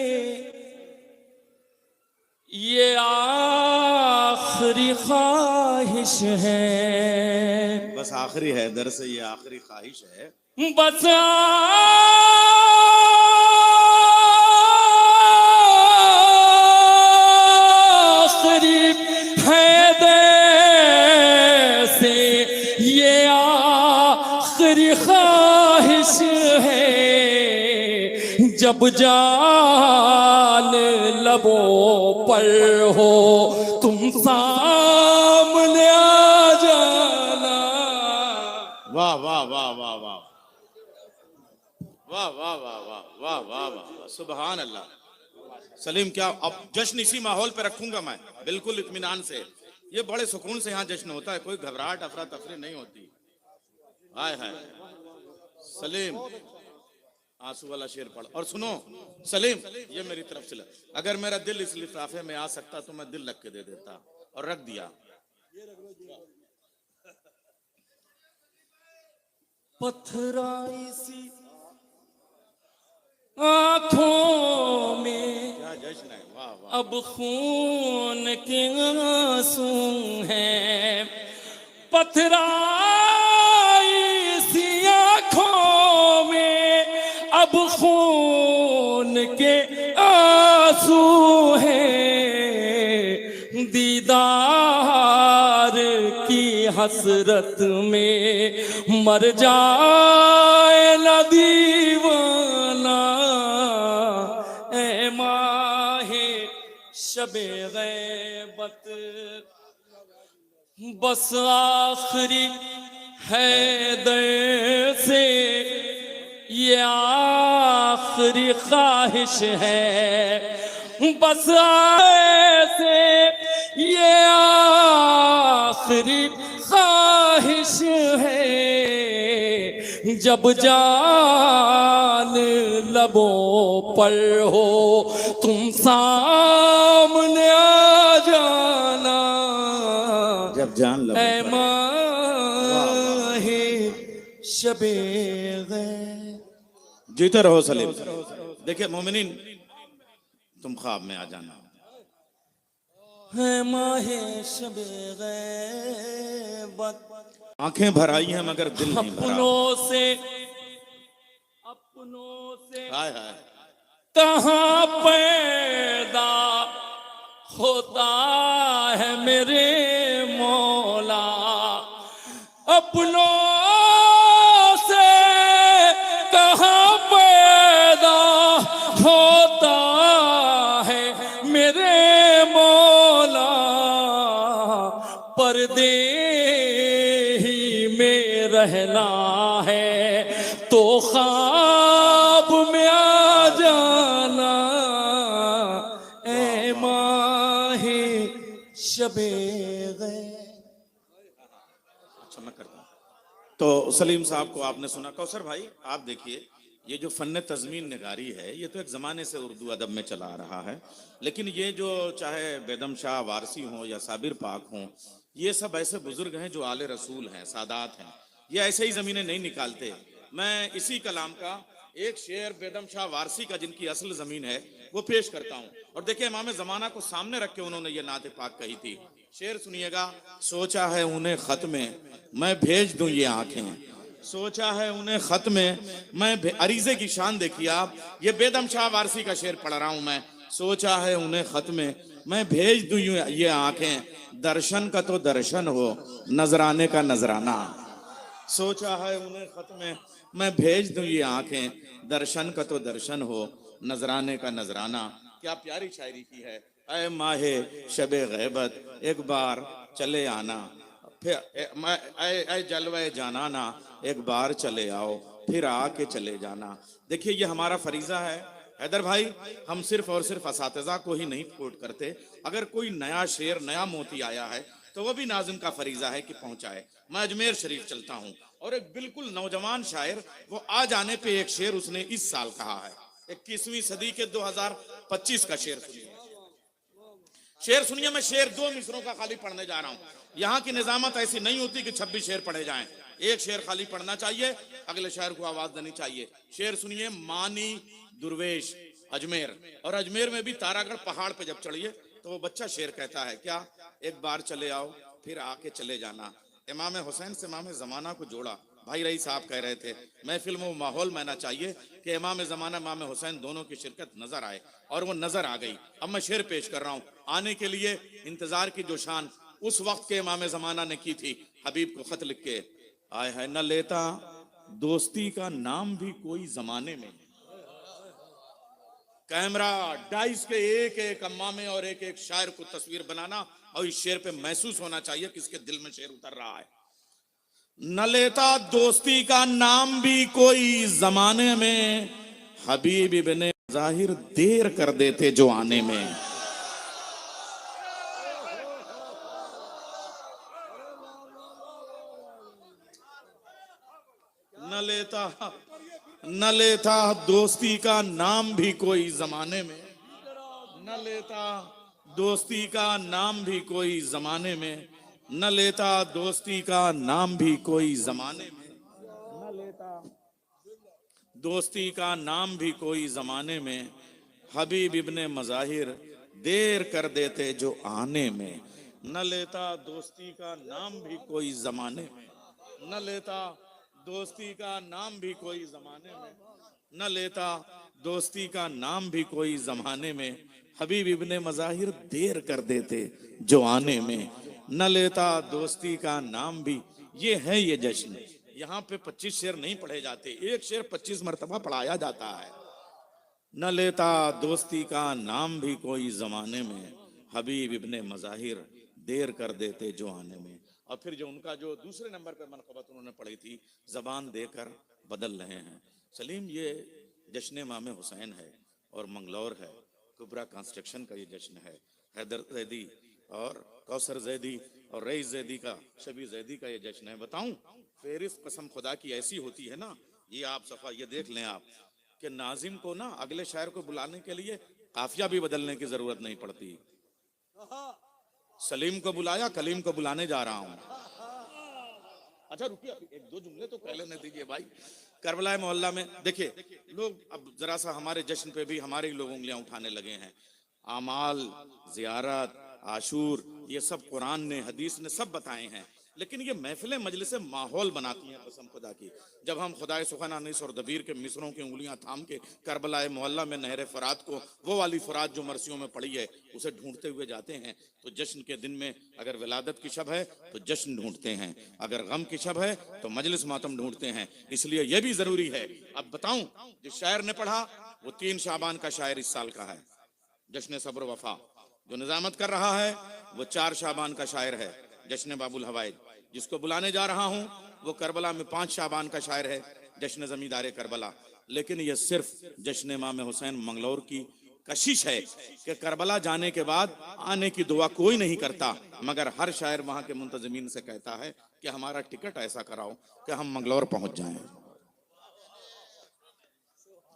ये आखिरी ख्वाहिश है,
बस आखिरी है दर से ये आखिरी ख्वाहिश है,
बस आखिरी है दर से ये आखिरी ख्वाहिश है, जब जान लबों पर हो तुम सामने आ जाना।
वाह वाह वाह वाह वाह वाह वाह वाह वाह वाह वाह वाह। सुभान अल्लाह। सलीम, क्या अब जश्न इसी माहौल पे रखूंगा मैं, बिल्कुल इत्मीनान से। ये बड़े सुकून से यहाँ जश्न होता है, कोई घबराहट अफरा तफरी नहीं होती। हाय हाय सलीम, आंसू वाला शेर पढ़। और सुनो सलीम, ये मेरी तरफ से अगर मेरा दिल इस लिफाफे में आ सकता तो मैं दिल रख के दे देता, और रख दिया।
पथराई सी आँखों में
क्या जश्न है। वाह वाह।
अब खून के आंसू हैं, पथराई सी आँखों में अब अब खून के आंसू हैं, दीदार की हसरत में मर जाए न दीवाना। ए माहे शबे गैबत बस आखिरी है दर से ये आखिरी ख्वाहिश है, बस ऐसे ये आखिरी ख्वाहिश है। जब जान लबों पर हो तुम सामने आ जाना।
जब जान लो
ऐ माहे शबे
जीते रहो सलीम। देखिए मोमिनीन, तुम ख्वाब में आ जाना।
है माहे शबे गैबत,
आंखें भर आई हैं मगर दिल नहीं भरा।
अपनों से
हाय हाय
कहाँ पैदा होता है मेरे मौला। अपनों से कहाँ पैदा होता है मेरे मौला। पर्दे ही में रहना है तो ख्वाब में आ जाना। ऐ माहे शबे
अच्छा मैं करता हूँ। तो सलीम साहब को आपने सुना। कौसर भाई आप देखिए, ये जो फन्ने तज़मीन निगारी है ये तो एक ज़माने से उर्दू अदब में चला आ रहा है, लेकिन ये जो चाहे बेदम शाह वारसी हों या साबिर पाक हों, ये सब ऐसे बुजुर्ग हैं जो आले रसूल हैं, सादात हैं, ये ऐसे ही ज़मीनें नहीं निकालते। मैं इसी कलाम का एक शेर बेदम शाह वारसी का, जिनकी असल ज़मीन है, वो पेश करता हूँ। और देखिए इमाम ज़माना को सामने रख के उन्होंने ये नात पाक कही थी। शेर सुनिएगा। सोचा है उन्हें खत में मैं भेज दूं ये आंखें, सोचा है उन्हें खत में मैं अरीजे की शान देखिए आप, ये बेदम शाह वारसी का शेर पढ़ रहा हूं मैं। सोचा है उन्हें खत में मैं भेज दूं ये आंखें, दर्शन का तो दर्शन हो नजराने का नजराना। सोचा है उन्हें खत में मैं भेज दूं ये आंखें, दर्शन का तो दर्शन हो नजराने का नजराना। क्या प्यारी शायरी की है। ऐ माहे शबे गैबत एक बार चले आना, फिर ऐ जलवे जानाना एक बार चले आओ, फिर आके चले जाना। देखिए ये हमारा फरीजा है हैदर भाई, हम सिर्फ और सिर्फ असातिज़ा को ही नहीं कोट करते। अगर कोई नया शेर नया मोती आया है तो वो भी नाज़िम का फरीजा है कि पहुंचाए। मैं अजमेर शरीफ चलता हूं और एक बिल्कुल नौजवान शायर, वो आ जाने पे एक शेर उसने इस साल कहा है, 21वीं सदी के 2025 का शेर सुनिए। शेर सुनिए, मैं शेर 2 मिसरों का खाली पढ़ने जा रहा हूं। यहाँ की निजामत ऐसी नहीं होती कि 26 शेर पढ़े जाएं, एक शेर खाली पढ़ना चाहिए, अगले शायर को आवाज देनी चाहिए। शेर सुनिए। मानी दुर्वेश अजमेर, और अजमेर में भी तारागढ़ पहाड़ पे जब चढ़िए तो वो बच्चा शेर कहता है क्या, एक बार चले आओ फिर आके चले जाना। इमाम हुसैन से इमाम ज़माना को जोड़ा। भाई रईस साहब कह रहे थे महफिल में वो माहौल मैना चाहिए कि इमाम ज़माना इमाम हुसैन दोनों की शिरकत नजर आए, और वो नजर आ गई। अब मैं शेर पेश कर रहा हूँ। आने के लिए इंतजार की जो शान उस वक्त के इमाम ज़माना ने की थी, हबीब को खत लिख के आए है, न लेता दोस्ती का नाम भी कोई जमाने में। कैमरा डाइस के एक एक अम्मा में और एक एक शायर को तस्वीर बनाना, और इस शेर पे महसूस होना चाहिए किसके दिल में शेर उतर रहा है। न लेता दोस्ती का नाम भी कोई जमाने में, हबीब इब्ने जाहिर देर कर देते जो आने में। न लेता दोस्ती का नाम भी कोई जमाने में, न लेता दोस्ती का नाम भी कोई जमाने में, न लेता दोस्ती का नाम भी कोई जमाने में, न लेता दोस्ती का नाम भी कोई जमाने में, हबीब इब्ने मज़ाहिर देर कर देते जो आने में। न लेता दोस्ती का नाम भी कोई जमाने में, न लेता दोस्ती का नाम भी कोई जमाने में, न लेता दोस्ती का नाम भी कोई जमाने में, हबीब इब्ने मज़ाहिर देर कर देते जो आने में। न लेता दोस्ती का नाम भी, ये है ये जश्न। यहाँ पे 25 शेर नहीं पढ़े जाते, एक शेर 25 मरतबा पढ़ाया जाता है। न लेता दोस्ती का नाम भी कोई जमाने में, हबीब इब्ने मज़ाहिर देर कर देते जो आने में। और फिर जो उनका जो दूसरे नंबर पर मनक़बत उन्होंने पढ़ी थी, ज़बान देकर बदल रहे हैं। सलीम, ये जश्न इमाम हुसैन है और मंगलौर है, कुबरा कंस्ट्रक्शन का ये जश्न है। हैदर जैदी और कौसर जैदी और रईस जैदी का, शबी जैदी का ये जश्न है। बताऊं, फेरिस्त कसम खुदा की ऐसी होती है ना, ये आप सफ़ा ये देख लें आप, कि नाजिम को ना अगले शायर को बुलाने के लिए काफिया भी बदलने की जरूरत नहीं पड़ती। सलीम को बुलाया, कलीम को बुलाने जा रहा हूं। अच्छा रुकिए, एक दो जुमले तो पहले न दीजिए भाई। करबला मोहल्ला में देखिए, लोग अब जरा सा हमारे जश्न पे भी हमारे ही लोग उंगलियां उठाने लगे हैं। आमाल, जियारत, आशूर, ये सब कुरान ने, हदीस ने सब बताए हैं, लेकिन ये महफिल मजलिस माहौल बनाती हैं कसम खुदा की। जब हम खुदाए सुखाना अनीस और दबीर के मिसरों की उंगलियां थाम के करबला मोहल्ला में नहर फरात को, वो वाली फरात जो मरसियों में पड़ी है, उसे ढूंढते हुए जाते हैं, तो जश्न के दिन में अगर विलादत की शब है तो जश्न ढूंढते हैं, अगर गम की शब है तो मजलिस मातम ढूंढते हैं। इसलिए यह भी जरूरी है। अब बताऊं, जो शायर ने पढ़ा वो 3 शाबान का शायर इस साल का है, जश्न सब्र वफा। जो निजामत कर रहा है वो 4 शाबान का शायर है, जश्न बाबुल हवाइद। जिसको बुलाने जा रहा हूं वो करबला में 5 शाबान का शायर है, जश्न जमींदारे करबला। लेकिन ये सिर्फ जश्न इमाम हुसैन मंगलौर की कशिश है कि करबला जाने के बाद आने की दुआ कोई नहीं करता, मगर हर शायर वहां के मुंतजमीन से कहता है कि हमारा टिकट ऐसा कराओ कि हम मंगलौर पहुंच जाएं।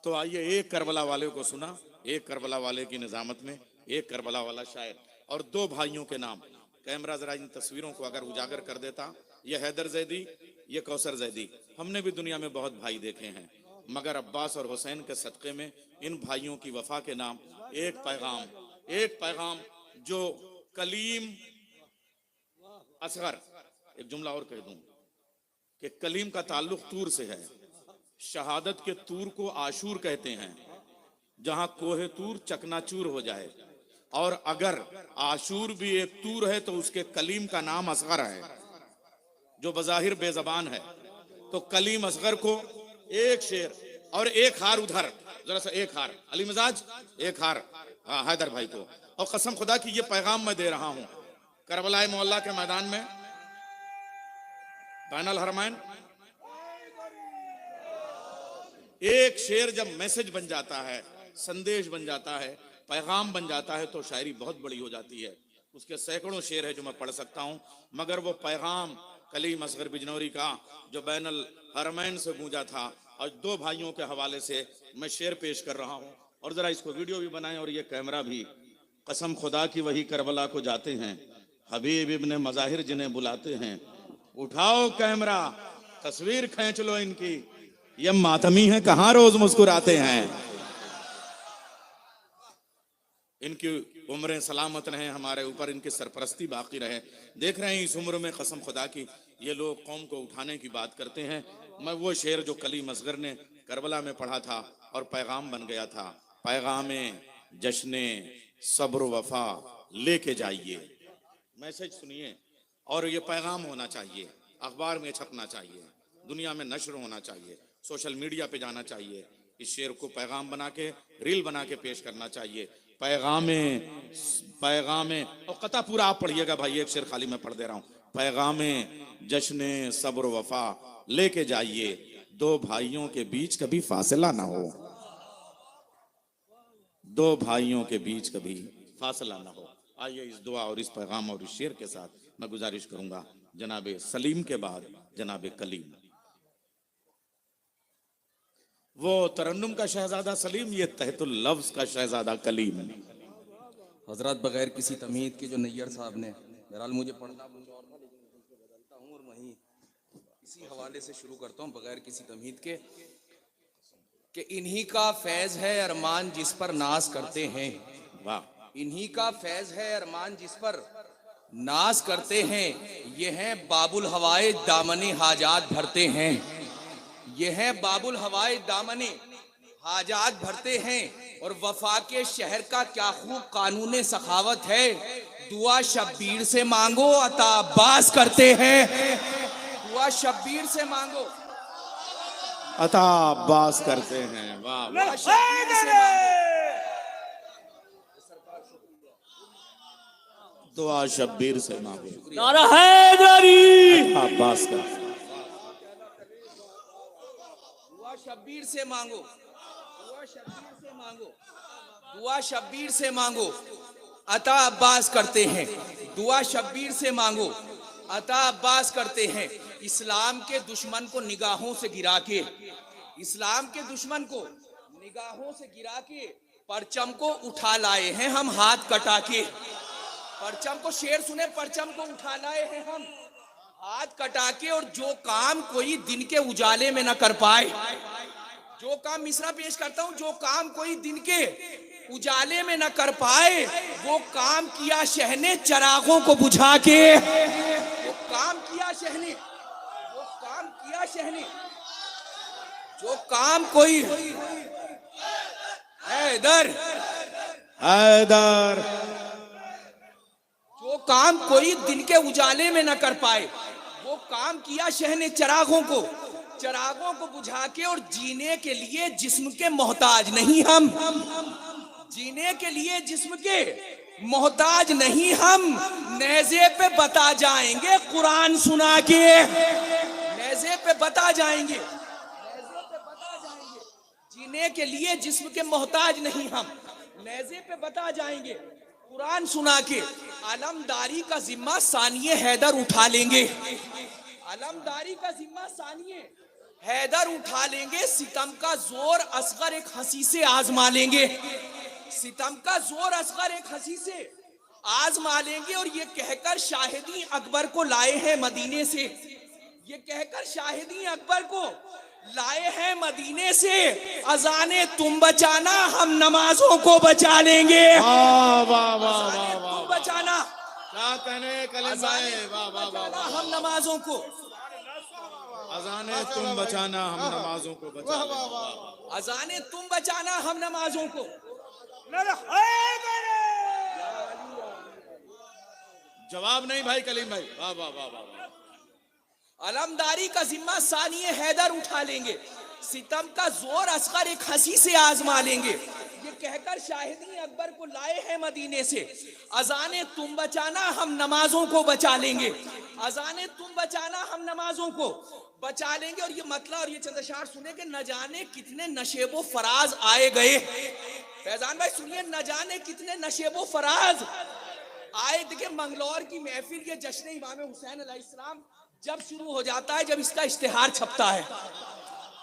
तो आइए, एक करबला वाले को सुना, एक करबला वाले की निजामत में एक करबला वाला शायर और 2 भाइयों के नाम। कैमरा जरा इन तस्वीरों को अगर उजागर कर देता, ये हैदर जैदी, ये कौसर जैदी। हमने भी दुनिया में बहुत भाई देखे हैं, मगर अब्बास और हुसैन के सदक़े में इन भाइयों की वफा के नाम एक पैगाम जो कलीम असगर। एक जुमला और कह दूं कि कलीम का ताल्लुक तूर से है। शहादत के तूर को आशूर कहते हैं, जहां कोहे तूर चकनाचूर हो जाए। और अगर आशूर भी एक तूर है तो उसके कलीम का नाम असगर है, जो बज़ाहिर बेजबान है। तो कलीम असगर को एक शेर और एक हार उधर, जरा सा एक हार अली मिजाज, एक हार हैदर भाई को। और कसम खुदा की ये पैगाम मैं दे रहा हूं करबला मोहल्ला के मैदान में, बैनुल हरमैन। एक शेर जब मैसेज बन जाता है, संदेश बन जाता है, पैगाम बन जाता है, तो शायरी बहुत बड़ी हो जाती है। उसके सैकड़ों शेर है जो मैं पढ़ सकता हूं, मगर वो पैगाम कलीम असगर बिजनौरी का जो बैनुल हरमैन से गूंजा था, और 2 भाइयों के हवाले से मैं शेर पेश कर रहा हूं। और जरा इसको वीडियो भी बनाएं और ये कैमरा भी। कसम खुदा की वही करबला को जाते हैं, हबीब इब्ने मज़ाहिर जिन्हें बुलाते हैं। उठाओ कैमरा, तस्वीर खींच लो इनकी, ये मातमी है कहां रोज मुस्कुराते हैं। इनकी उम्रें सलामत रहें हमारे ऊपर, इनकी सरपरस्ती बाकी रहे। देख रहे हैं इस उम्र में कसम खुदा की ये लोग कौम को उठाने की बात करते हैं। मैं वो शेर जो कलीम असगर ने करबला में पढ़ा था और पैगाम बन गया था, पैगामे जश्ने सब्र वफा लेके जाइए। मैसेज सुनिए, और ये पैगाम होना चाहिए, अखबार में छपना चाहिए, दुनिया में नश्र होना चाहिए, सोशल मीडिया पे जाना चाहिए। इस शेर को पैगाम बना के, रील बना के पेश करना चाहिए। पैगामे और कता पूरा आप पढ़िएगा भाई, एक शेर खाली मैं पढ़ दे रहा हूं। पैगामे जश्ने सब्र वफा लेके जाइए, 2 भाइयों के बीच कभी फासला ना हो, 2 भाइयों के बीच कभी फासला ना हो। आइए इस दुआ और इस पैगाम और इस शेर के साथ मैं गुजारिश करूंगा जनाबे सलीम के बाद जनाबे कलीम। वो तरन्नुम का शहजादा सलीम, ये तहतुल लफ्ज का शहजादा कलीम।
हजरत बगैर किसी तमीद के जो नैयर साहब ने, बहरहाल मुझे पढ़ना कुछ और था, लेकिन क्योंकि बदलता हूँ और वहीं इसी हवाले से शुरू करता हूँ बगैर किसी तमीद के, कि इन्हीं का फैज है अरमान जिस पर नाज करते हैं।
वाह,
इन्हीं का फैज है अरमान जिस पर नाज करते हैं, ये हैं बाबुल हवाए दामनी हाजात भरते हैं। ये हैं बाबुल हवाए दामनी हाजात भरते हैं और वफा के शहर का क्या खूब कानून सखावत है। दुआ शब्बीर से मांगो अता अब्बास करते हैं। दुआ शब्बीर से मांगो
अता अब्बास करते हैं। वाह वाह।
दुआ शब्बीर से मांगो।
दुआ शब्बीर से मांगो
नारा हैदरी।
अब्बास करते हैं।
दुआ शब्बीर से मांगो। दुआ शब्बीर से मांगो। दुआ शब्बीर से मांगो अता अब्बास करते हैं। दुआ शब्बीर से मांगो अता अब्बास करते हैं। इस्लाम के दुश्मन को निगाहों से गिरा के, इस्लाम के दुश्मन को निगाहों से गिरा के परचम को उठा लाए हैं हम हाथ कटा के। परचम को, शेर सुने, परचम को उठा लाए हैं हम हाथ कटा के। और जो काम कोई दिन के उजाले में न कर पाए, जो काम, मिसरा पेश करता हूं, जो काम कोई दिन के उजाले में न कर पाए वो काम किया शहने चरागों को बुझा के। वो काम किया शहने, वो काम किया शहने, जो काम कोई हैदर,
हैदर,
जो काम कोई दिन के उजाले में न कर पाए वो काम किया शहने चरागों को, चरागों को बुझा के। और जीने के लिए जिस्म के मोहताज नहीं हम, जीने के लिए जिस्म के मोहताज नहीं हम। नेज़े पे बता जाएंगे कुरान सुना के, नेज़े पे बता जाएंगे, नेज़े पे बता जाएंगे। जीने के लिए जिस्म के मोहताज नहीं हम, नेज़े पे बता जाएंगे कुरान सुना के। अलमदारी का जिम्मा सानिए हैदर उठा लेंगे, अलमदारी का जिम्मा सानिए हैदर उठा लेंगे। सितम का जोर असगर एक हंसी से आजमा लेंगे, सितम का जोर असगर एक हंसी से आजमा लेंगे। और ये कहकर शाहिदी अकबर को लाए हैं मदीने से, ये कहकर शाहिदी अकबर को लाए हैं मदीने से। अजाने तुम बचाना हम नमाजों को बचा लेंगे।
वाह वाह वाह वाह
तुम
वाह।
बचाना,
क्या कहने कलीम भाई। वाह वाह वाह वाह।
हम नमाजों को,
अजाने तुम बचाना हम नमाजों को बचाना।
अजाने तुम बचाना हम नमाजों को।
जवाब नहीं भाई कलीम भाई। वाह वाह वाह वाह वाह।
अलमदारी का जिम्मा सानिए हैदर उठा लेंगे, सितम का जोर असगर एक हंसी से आजमा लेंगे। ये कहकर शाहिदी अकबर को लाए हैं मदीने से। अजाने तुम बचाना हम नमाजों को बचा लेंगे, अजाने तुम बचाना हम नमाजों को बचा लेंगे। और ये मतलब, और ये चंद अशार सुने कि न जाने कितने नशेबो फराज आए गए। फैजान भाई सुनिए, न जाने कितने नशेबो फराज आए। देखिए मंगलौर की महफिल, ये जश्न इमाम हुसैन अलैहिस्सलाम जब शुरू हो जाता है, जब इसका इश्तिहार छपता है,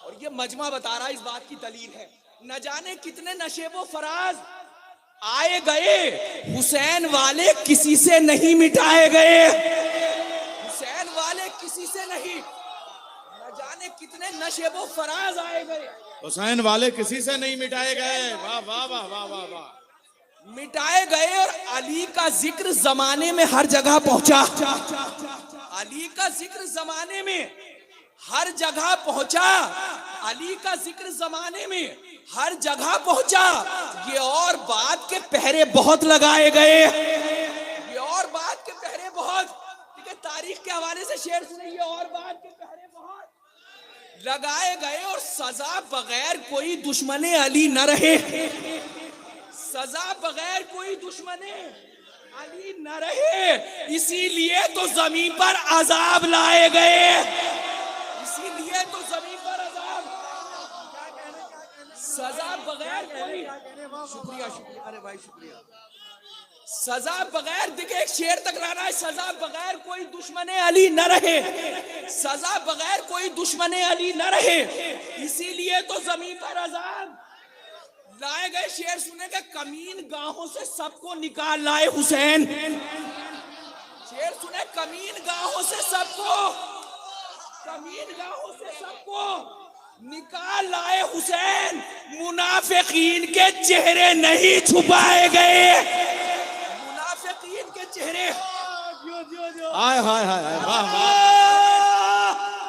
और ये मजमा बता रहा है, इस बात की दलील है। न जाने कितने नशेबो फराज आए गए, हुसैन वाले किसी से नहीं मिटाए गए, हुसैन वाले किसी से नहीं। न जाने कितने नशेबो फराज आए गए,
हुसैन वाले किसी से नहीं मिटाए गए। वाह वाह वाह वाह वाह वाह।
मिटाए गए। और अली का जिक्र जमाने में हर जगह पहुंचा, अली का जिक्र जमाने में हर जगह पहुंचा, अली का जिक्र जमाने में हर जगह पहुंचा। ये और बात के पहरे बहुत लगाए गए, ये और बात के पहरे बहुत, ठीक है, तारीख के हवाले से शेर सुने, ये और बात के पहरे बहुत लगाए गए। और सजा बगैर कोई दुश्मने अली न रहे, सजा बगैर कोई दुश्मने अली न रहे। इसीलिए तो जमीन पर अजाब लाए गए, इसीलिए तो जमीन पर अजाब। सजा बगैर कोई, शुक्रिया शुक्रिया, अरे भाई शुक्रिया। सजा बगैर, देखिए एक शेर तक लाना है, सजा बगैर कोई दुश्मने अली न रहे, सजा बगैर कोई दुश्मने अली न रहे, इसीलिए तो जमीन पर अजाब लाए गए। शेर सुने के कमीन गाहों से सबको निकाल लाए हुसैन, शेर सुने कमीन गाहों से सबको, कमीन गाहों से सबको निकाल लाए हुसैन। मुनाफिकीन के चेहरे नहीं छुपाए गए, मुनाफिकीन के चेहरे।
हाय हाय हाय हाय। वाह वाह।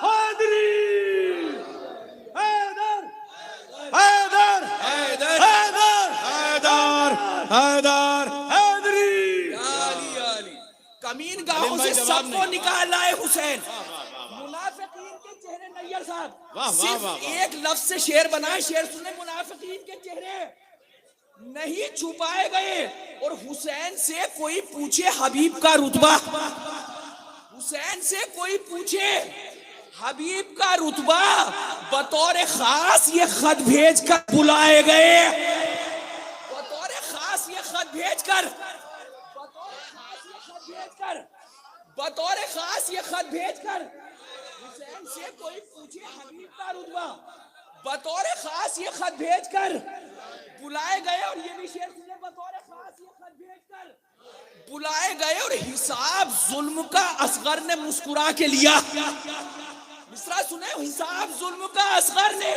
हैदरी, हैदर, हैदर,
इन गाहों से
जवाब
सबको
नहीं।
निकाल लाए हुसैन। मुनाफिकीन के चेहरे नैयर साहब,
वाह, वाह,
सिर्फ
वाह, वाह।
एक लफ्ज से शेर बनाए, शेर सुने। मुनाफिकीन के चेहरे नहीं छुपाए गए और हुसैन से कोई पूछे हबीब का रुतबा, हुसैन से कोई पूछे हबीब का रुतबा, बतौर खास ये खत भेज कर बुलाए गए, बतौर खास ये खत भेज कर, बतौर खास ये खत भेज कर, बतौर खास ये खत भेज कर हुसैन से कोई पूछे हबीब का रुतबा, बतौर खास ये खत भेज कर बुलाए गए। और ये भी शेर सुने, बतौर खास ये खत भेज कर बुलाए गए और हिसाब जुल्म का असगर ने मुस्कुरा के लिया। मिसरा सुने, हिसाब जुल्म का असगर ने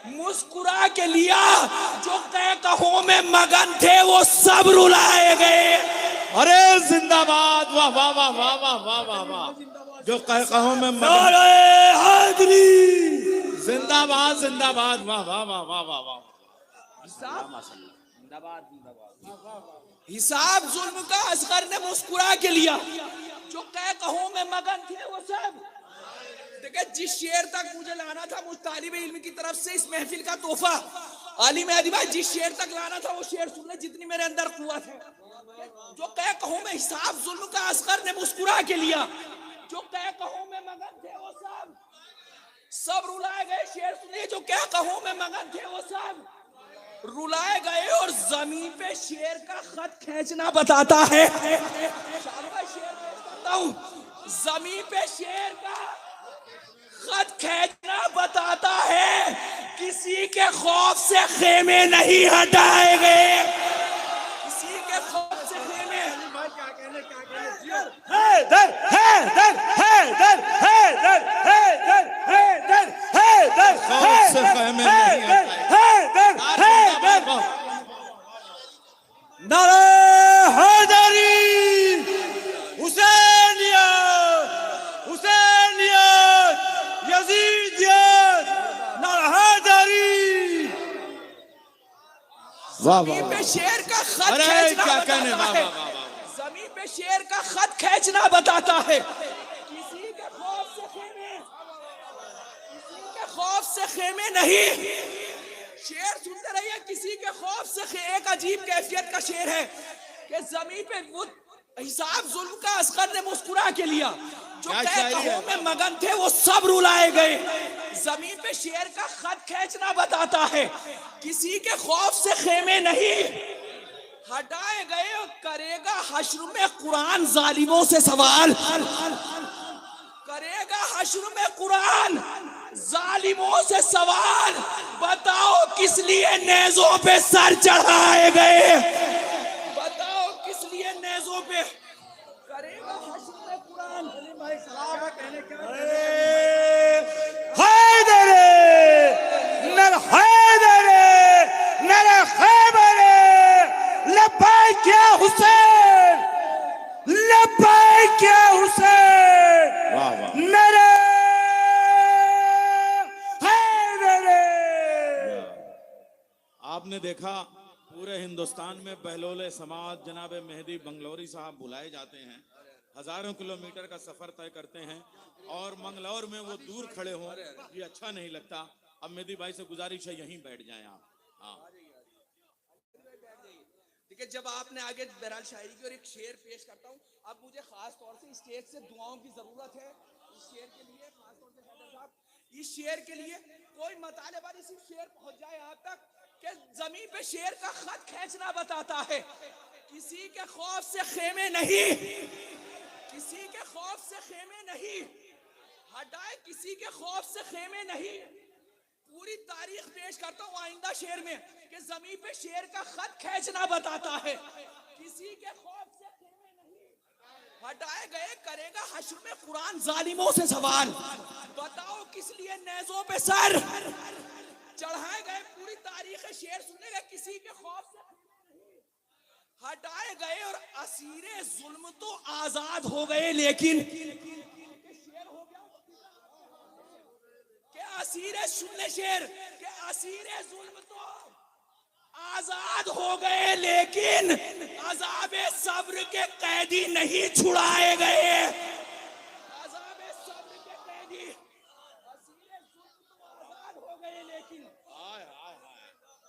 मुस्कुरा के लिया। जो कहों में मगन थे वो सब रुलाए गए।
अरे जिंदाबाद, वाह वाह वाह वाह वाह वाह वाह वाह। जो कहों में
नारे हैदरी,
जिंदाबाद जिंदाबाद, वाह वाह वाह वाह वाह वाह।
हिसाब जुल्म का असगर ने मुस्कुरा के लिया। जो कहों में मगन थे वो सब। देखिए, जिस शेर तक मुझे लाना था मुझ तालिब इल्म की तरफ से इस महफिल का तोहफा, आली मेहदी भाई, जिस शेर तक लाना था वो शेर सुन ले, जितनी मेरे अंदर कुव्वत है। जो कहों में हिसाब जुल्म का असगर ने मुस्कुरा के लिया। जो कहों में मगन थे वो सब रुलाए गए। शेर सुनिए, जो कहों में मगन थे वो सब रुलाए गए। और जमीन पे शेर का खत खींचना बताता है, जमीन पे शेर का खत खींचना बताता है, किसी के खौफ से खेमे नहीं हटाए गए, किसी के खौफ से खेमे।
हैदर हैदर हैदर हैदर हैदर हैदर हैदर
खौफ से खेमे नहीं
हैदर हैदर। नारे हैदरी, हुसैनियत हुसैनियत यजीदियत, नारे हैदरी।
वाह
जमीन पे शेर का खत
अरे
खींचना
क्या कहने,
बताता
वाह
है,
वाह वाह वाह।
जमीन पे शेर का खत खींचना बताता है, किसी के खौफ से खेमे, किसी के खौफ से खेमे नहीं। शेर सुनते रहिए, किसी के खौफ से। एक अजीब कैफियत का शेर है कि जमीन पे वो हिसाब जुल्म का असगर ने मुस्कुरा के लिया। जो
क्या शायरी है।
कहों में मगन थे वो सब रुलाए गए। जमीन पे शेर का खत खींचना बताता है, किसी के खौफ से खेमे नहीं हटाए गए। और करेगा हश्र में कुरान जालिमों से सवाल, करेगा हश्र में कुरान जालिमों से सवाल। बताओ किस लिए नेज़ों पे सर चढ़ाए गए, बताओ किस लिए नेज़ों पे। करेगा हश्र में कुरान।
हैदर नर हैदर नर खैबर, लब्बैक या हुसैन, लब्बैक या हुसैन,
वाह वाह।
नर हैदर।
आपने देखा पूरे हिंदुस्तान में बहलोले समाज जनाब मेहदी बंगलौरी साहब बुलाए जाते हैं, हजारों किलोमीटर का सफर तय करते हैं और मंगलौर में वो दूर खड़े हों, ये अच्छा नहीं लगता। अब मेहदी भाई से गुजारिश है यहीं बैठ जाएं आप। हाँ,
देखिए, जब आपने आगे बहरहाल शायरी की और एक शेर पेश करता हूँ, अब मुझे खास तौर से स्टेज से दुआओं की जरूरत है इस शेर के लिए, खास तौर से हैदर साहब, इस शेर के लिए कोई मतलब नहीं, सिर्फ शेर पहुंच जाए आप तक कि जमीन पे शेर का खत खींचना बताता है, किसी के खौफ से खेमे नहीं, किसी के खौफ से खेमे नहीं हटाए, किसी के खौफ से खेमे नहीं। पूरी तारीख पेश करता हूँ आइंदा शेर में कि जमीन पे शेर का खत खींचना बताता है, किसी के खौफ से खेमे नहीं हटाए गए। करेगा हश्र में कुरान जालिमों से सवाल। बताओ किस लिए नेज़ों पे सर चढ़ाए गए। पूरी तारीख शेर सुनेगा, किसी के खौफ से हटाए गए और असीरे जुल्म तो आजाद हो गए, लेकिन शेर हो गया के असीरे सुनने शेर के असीरे जुल्म तो आजाद हो गए लेकिन अज़ाबे सब्र के कैदी नहीं छुड़ाए गए। अज़ाबे सब्र के कैदी असीरे जुल्म तो आजाद हो गए लेकिन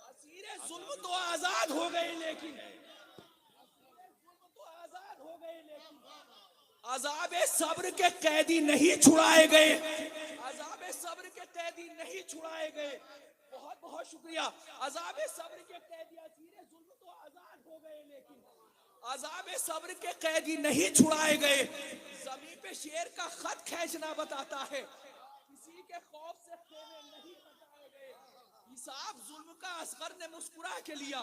असीरे जुल्म तो आजाद हो गए लेकिन अज़ाबे सब्र के कैदी नहीं छुड़ाए गए। अज़ाबे सब्र के कैदी नहीं छुड़ाए गए। बहुत बहुत शुक्रिया। अज़ाबे सब्र के कैदी असीरे जुल्म तो आजाद हो गए लेकिन अज़ाबे सब्र के कैदी नहीं छुड़ाए गए। जमीन पे शेर का खत खींचना बताता है किसी के खौफ से खेमे नहीं बचाए गए। हिसाब जुल्म का असगर ने मुस्कुरा के लिया।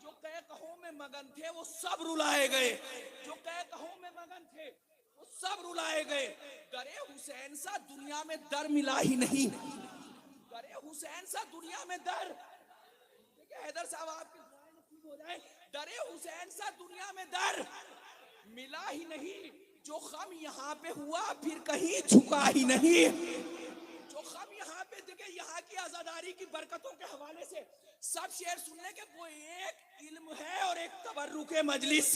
जो कह कहो में मगन थे वो सब रुलाए गए। जो कह कहो में मगन थे वो सब रुलाए गए। दरे हुसैन सा दुनिया में दर मिला ही नहीं। दरे हुसैन सा दुनिया में दर, देखिए हैदर साहब आपके दुआएं नसीब हो जाए। दरे हुसैन सा दुनिया में दर मिला ही नहीं। जो खम यहाँ पे हुआ फिर कहीं झुका ही नहीं। जो खम यहाँ पे देखिए यहाँ की आजादारी की बरकतों के हवाले से सब शेर सुनने के वो एक इल्म है और एक तबर्रुके मजलिस।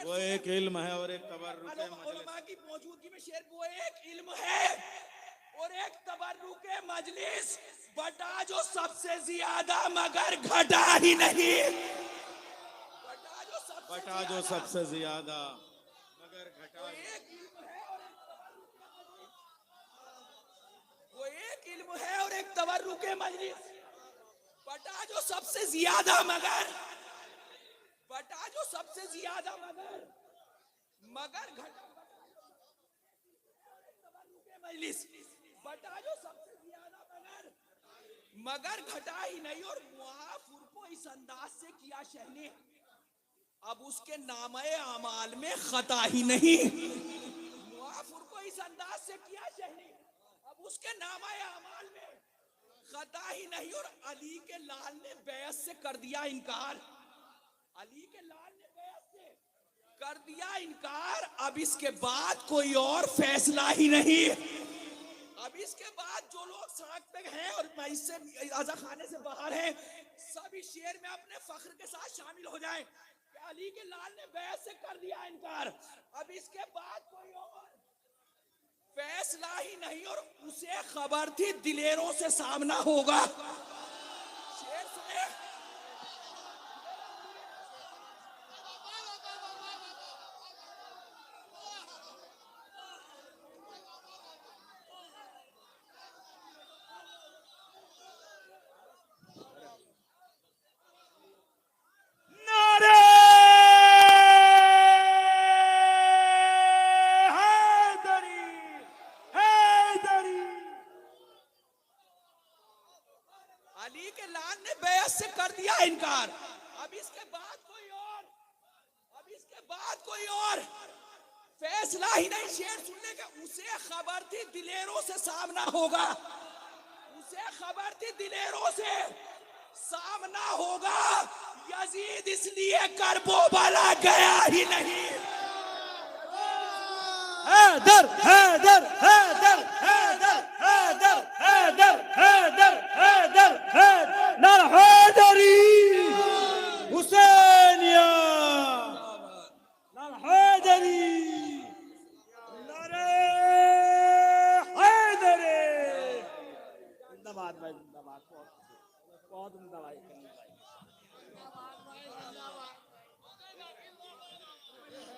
वो एक इल्म है और एक तबर्रुके
उलमा की मौजूदगी में शेर वो एक इल्म है और एक तबर्रुके मजलिस। बटा जो सबसे ज्यादा मगर घटा ही नहीं।
बटा जो सबसे ज्यादा मगर घटा
वो एक इल्म है और एक तबर्रुके मजलिस। बटा जो सबसे ज्यादा मगर बटा जो सबसे ज्यादा मगर घटा मजलिस। बटा जो सबसे ज्यादा मगर घटा ही नहीं। और मुआफुर को इस अंदाज से किया शहने अब उसके नामे अमाल में खता ही नहीं। मुआफुर को इस अंदाज से किया शहने अब उसके नामे अमाल में खता ही नहीं। और अली के लाल ने बैत से कर दिया इनकार। अली के लाल ने बैत से कर दिया इनकार। अब इसके बाद कोई और फैसला ही नहीं। अब इसके बाद जो लोग सड़क पे हैं और इससे आजा खाने से बाहर हैं सब इस शेर में अपने फख्र के साथ शामिल हो जाएं। अली के लाल ने बैत से कर दिया इनकार। अब इसके बाद कोई और फैसला ही नहीं। और उसे खबर थी दिलेरों से सामना होगा। शेर सुने अली के लाल ने बैत से कर दिया इनकार। अब इसके बाद कोई और फैसला ही नहीं। शेर सुनने के उसे खबर थी दिलेरों से सामना होगा। उसे खबर थी दिलेरों से सामना होगा। यजीद इसलिए करबला गया ही नहीं।
हैदर हैदर हैदर हैदर हैदर हैदर हैदर हैदर हैदर नर हैदरी हुसैनिया नर हैदरी नरे हैदरे। जिंदाबाद भाई जिंदाबाद। बहुत जिंदाबाद।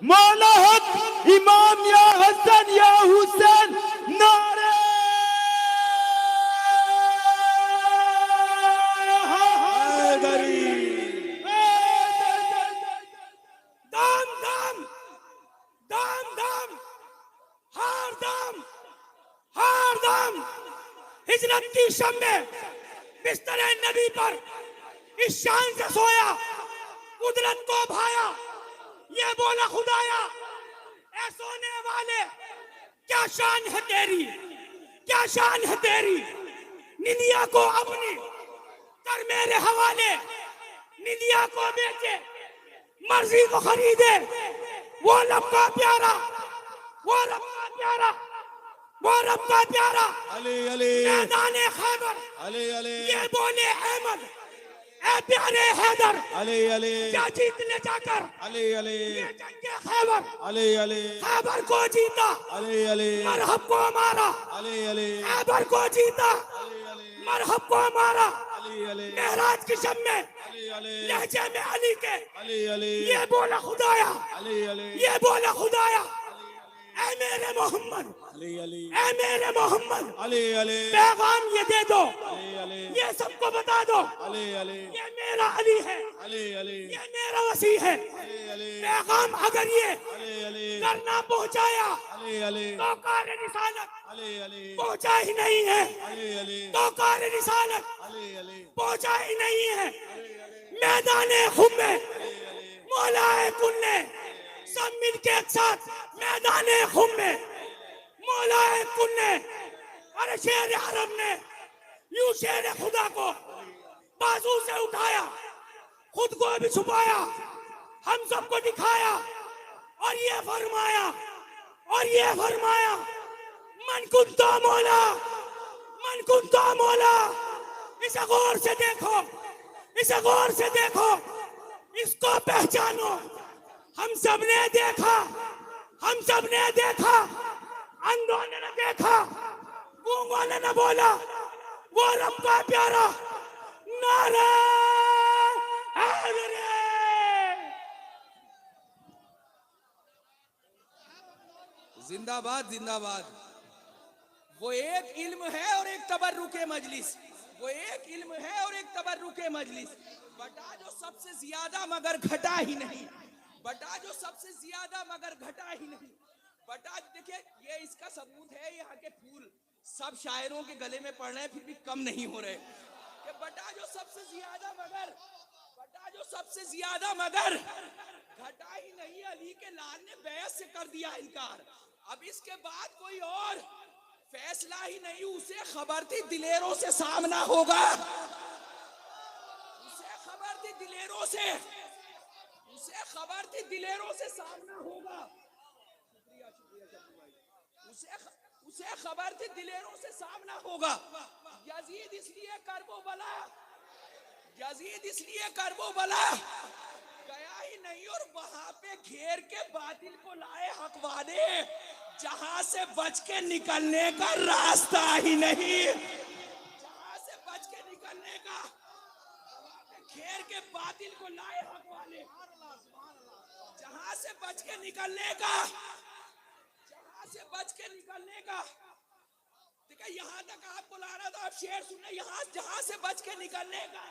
मौला हक इमाम या हसन या हुसैन नारे हैदरी। दाम दाम दाम दाम हार दाम हिजरत की शम में बिस्तर नबी पर इस शान से सोया कुदरत को भाया। ये बोला खुदाया ऐ सोने वाले क्या शान है तेरी, क्या शान है तेरी। निंदिया को अपनी कर मेरे हवाले। निंदिया को बेचे मर्जी को खरीदे। वो रब का प्यारा, वो रब का प्यारा, वो रब का प्यारा।
अली अली
मैदाने खैबर
अली अली
ये बोले अहमद ए प्यारे हैदर,
अले अले
क्या जीत ले जाकर
अले अले
ये जंगे खैबर,
अले अले
खैबर को जीता,
अले अले
मरहब को मारा,
अले अले
खैबर को जीता, मरहब को मारा।
अले अले
मेराज की शब में
अले अले
लहजे में अली के
अले अले
ये बोला खुदाया,
अले अले
ये बोला खुदाया, ऐ मेरे मोहम्मद,
अले अले
ऐ मेरे मोहम्मद,
अले अले
पैगाम ये दे दो,
अले
ये सबको बता दो,
अले अले
ये मेरा अली है,
अले अले
ये मेरा वसी है।
अले
पैगाम अगर ये
अले अले
करना पहुंचाया
अले अले
तो कार रिसालत
अले अले
पहुंचा ही नहीं है,
अले अले
तो कार रिसालत
अले अले
पहुंचा ही नहीं है। मैदाने खुम में मौलाए कुल ने सब मिलके एक साथ मैदाने खुम में मौलाए कुल ने, अरे शेर अरब ने यूं शेर खुदा को बाजू से उठाया, खुद को भी छुपाया, हम सबको दिखाया और ये फरमाया, और ये फरमाया मन कुंता मौला, मन कुंता मौला। इसे गौर से देखो, इसे गौर से देखो, इसको पहचानो। हम सब ने देखा, हम सब ने देखा, अंधों ने न देखा, गूंगों ने न बोला, वो रब का प्यारा नारा हैदर।
जिंदाबाद जिंदाबाद। वो एक इल्म है और एक तबर्रुके मजलिस, वो एक इल्म है और एक तबर्रुके मजलिस। बटा जो सबसे ज्यादा मगर घटा ही नहीं, बटा जो सबसे ज्यादा मगर घटा ही नहीं। बटा देखिए ये इसका सबूत है, यहाँ के फूल सब शायरों के गले में पड़ रहे हैं फिर भी कम नहीं हो रहे कि बटा जो सबसे ज्यादा मगर, बटा जो सबसे ज्यादा मगर घटा ही नहीं। अली के लाल ने बैत से कर दिया इनकार, अब इसके बाद कोई और फैसला ही नहीं। उसे खबर थी दिलेरों से सामना होगा, उसे खबर थी दिलेरों से, उसे खबर थी दिलेरों से सामना होगा। उसे खबर थी दिलेरों से सामना होगा। यजीद इसलिए करबो बला, यजीद इसलिए करबो बला गया ही नहीं और वहां पे घेर के बातिल को लाए हक वाले, जहां से बच के निकलने का रास्ता ही नहीं, जहां से बच के निकलने का, घेर के बातिल को लाए हक वाले, जहां से बच के निकलने का, जहां से बच के निकलने का। देखिए यहां तक आपको ला रहा था, आप शेर सुनने, यहां जहां से बच के निकलने का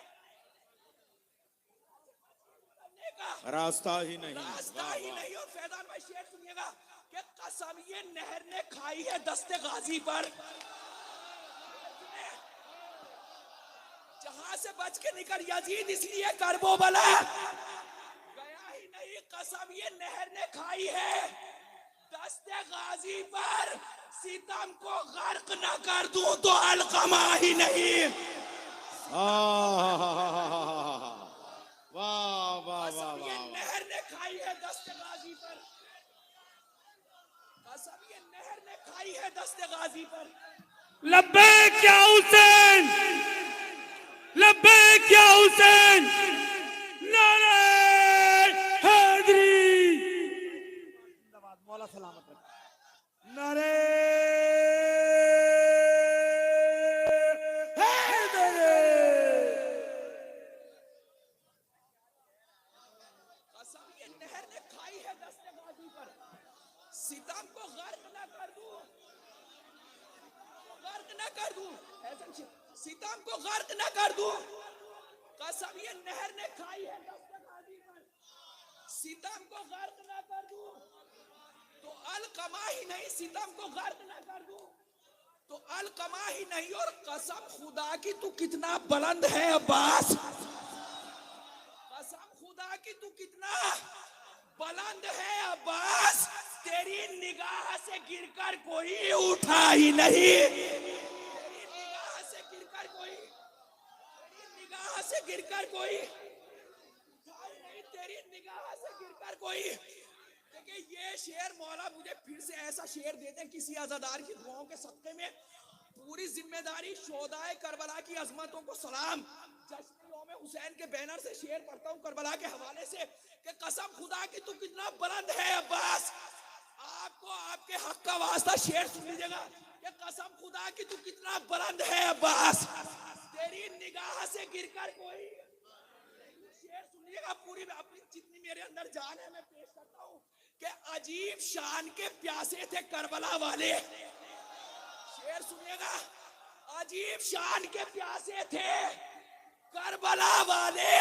रास्ता ही नहीं,
रास्ता ही नहीं। और फैजान भाई शेर सुनिएगा कि कसम ये नहर ने खाई है दस्ते गाजी पर, जहां से बच के निकल यजीद इसलिए करबो बला गया ही नहीं, कसम ये नहर ने खाई है दस्ते गाजी पर, सितम को गर्क न कर दूं तो अलकमा ही नहीं।
वाह वाह वाह
ये नहर ने खाई है दस्ते गाजी पर, कसम ये नहर ने खाई है दस्ते गाजी पर।
लब्बैक या हुसैन, लब्बैक या हुसैन, नारे हैदरी। जिंदाबाद, मौला सलामत रखे। नारे
सितम को गर्क न कर दूं, गर्क न कर दूं, सितम को गर्क न कर दूं, कसम ये नहर ने खाई है दस्ते गाजी पर, सितम को गर्क न कर दूं तो अलकमा ही नहीं, सितम को गर्क न कर दूं तो अलकमा ही नहीं। और कसम खुदा की तू कितना बुलंद है अब्बास, कसम खुदा की तू कितना बुलंद है अब्बास, तेरी निगाह से गिरकर कोई उठा ही नहीं, तेरी निगाह से गिरकर कोई, तेरी निगाह से गिरकर कोई उठा ही नहीं, तेरी निगाह से गिरकर कोई। देखिए ये शेर मौला मुझे फिर से ऐसा शेर देते हैं किसी अज़ादार की दुआओं के सदक़े में,
पूरी जिम्मेदारी शोहदाए करबला की अजमतों को सलाम जश्न यौम हुसैन के बैनर से शेर पढ़ता हूँ करबला के हवाले से कि कसम खुदा की तू कितना बुलंद है अब्बास। आपको आपके हक का वास्ता शेर सुन लीजिएगा कि कसम खुदा की तू कितना बुलंद है अब्बास, तेरी निगाह से गिरकर कोई शेर सुनिएगा पूरी अपनी जितनी मेरे अंदर जान है मैं पेश करता हूँ कि अजीब शान के प्यासे थे करबला वाले। शेर सुनिएगा, अजीब शान के प्यासे थे करबला वाले,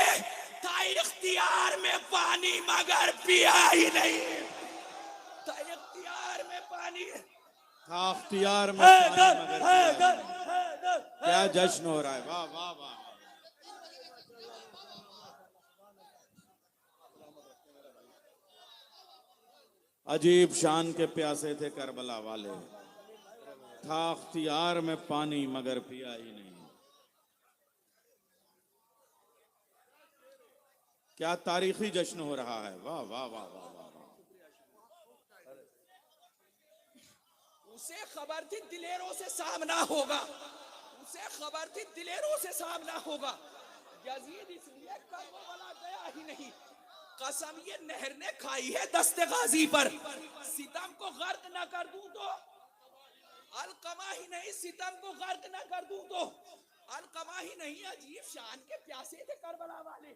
था इख्तियार में पानी मगर पिया ही नहीं, था इख्तियार में पानी,
था इख्तियार में पानी मगर पिया नहीं। क्या जश्न हो रहा है, वाह वाह वाह। अजीब शान के प्यासे थे करबला वाले, था इख्तियार में पानी मगर पिया ही नहीं। क्या तारीखी जश्न हो रहा है, वाह वाह वाह वाह वाह।
उसे खबर थी दिलेरों से सामना होगा, उसे खबर थी दिलेरों से सामना होगा, यजीद इसलिए करबला गया ही नहीं। कसम ये नहर ने खाई है दस्ते गाजी पर, सितम को गर्क न कर दूं तो अलकमा ही नहीं, सितम को गर्क न कर दूं तो अलकमा ही नहीं। अजीब शान के प्यासे थे करबला वाले,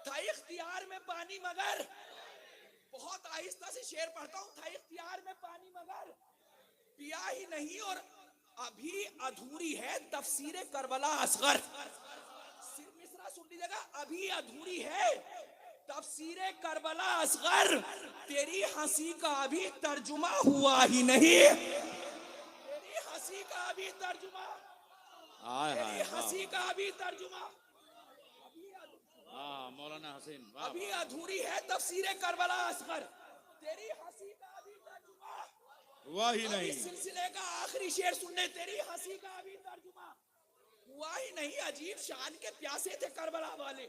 था इख्तियार में पानी मगर, बहुत आहिस्ता से शेर पढ़ता हूँ, था इख्तियार में पानी मगर पिया ही नहीं। और अभी अधूरी है तफसीर करबला असगर, सिर्फ मिसरा सुन लीजिएगा, अभी अधूरी है तफसीर करबला असगर, तेरी हंसी का अभी तर्जुमा हुआ ही नहीं, तेरी हंसी का अभी तर्जुमा, तेरी हंसी का अभी तर्जुमा,
मौलाना हसीन,
अभी अधूरी है तफसीर करबला असगर, तेरी हंसी का अभी तर्जुमा
हुआ ही नहीं।
इस सिलसिले का आखिरी शेर सुनने, तेरी हंसी का अभी तर्जुमा हुआ ही नहीं। अजीब शान के प्यासे थे करबला वाले,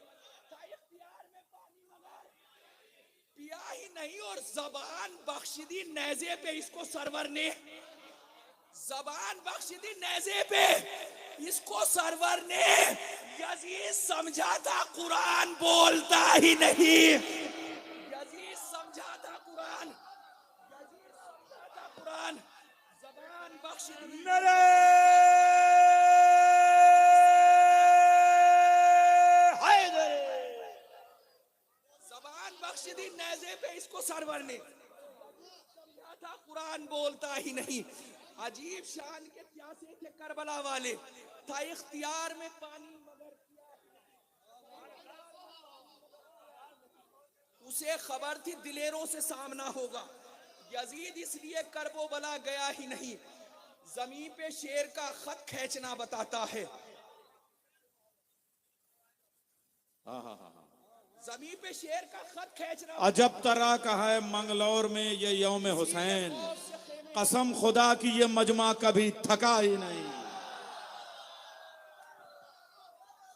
पिया ही नहीं। और जबान बख्शिदी नेज़े पे इसको सरवर ने, जबान बख्शिदी नेज़े पे इसको सरवर ने, यजीद समझा था कुरान बोलता ही नहीं, यजीद समझा था कुरान, यजीद समझा था कुरान, जबान बख्शिदी बख्शिदी नेज़े पे इसको सरवर ने समझा था कुरान बोलता ही नहीं। अजीब शान के प्यासे थे करबला वाले, था इख्तियार में पानी मगर उसे खबर थी दिलेरों से सामना होगा, यजीद इसलिए करबो बला गया ही नहीं। जमीन पे शेर का खत खींचना बताता है, जमीन पे शेर का खत खींचना।
अजब तरह का है मंगलौर में ये यौम हुसैन, कसम खुदा की ये मजमा कभी थका ही नहीं।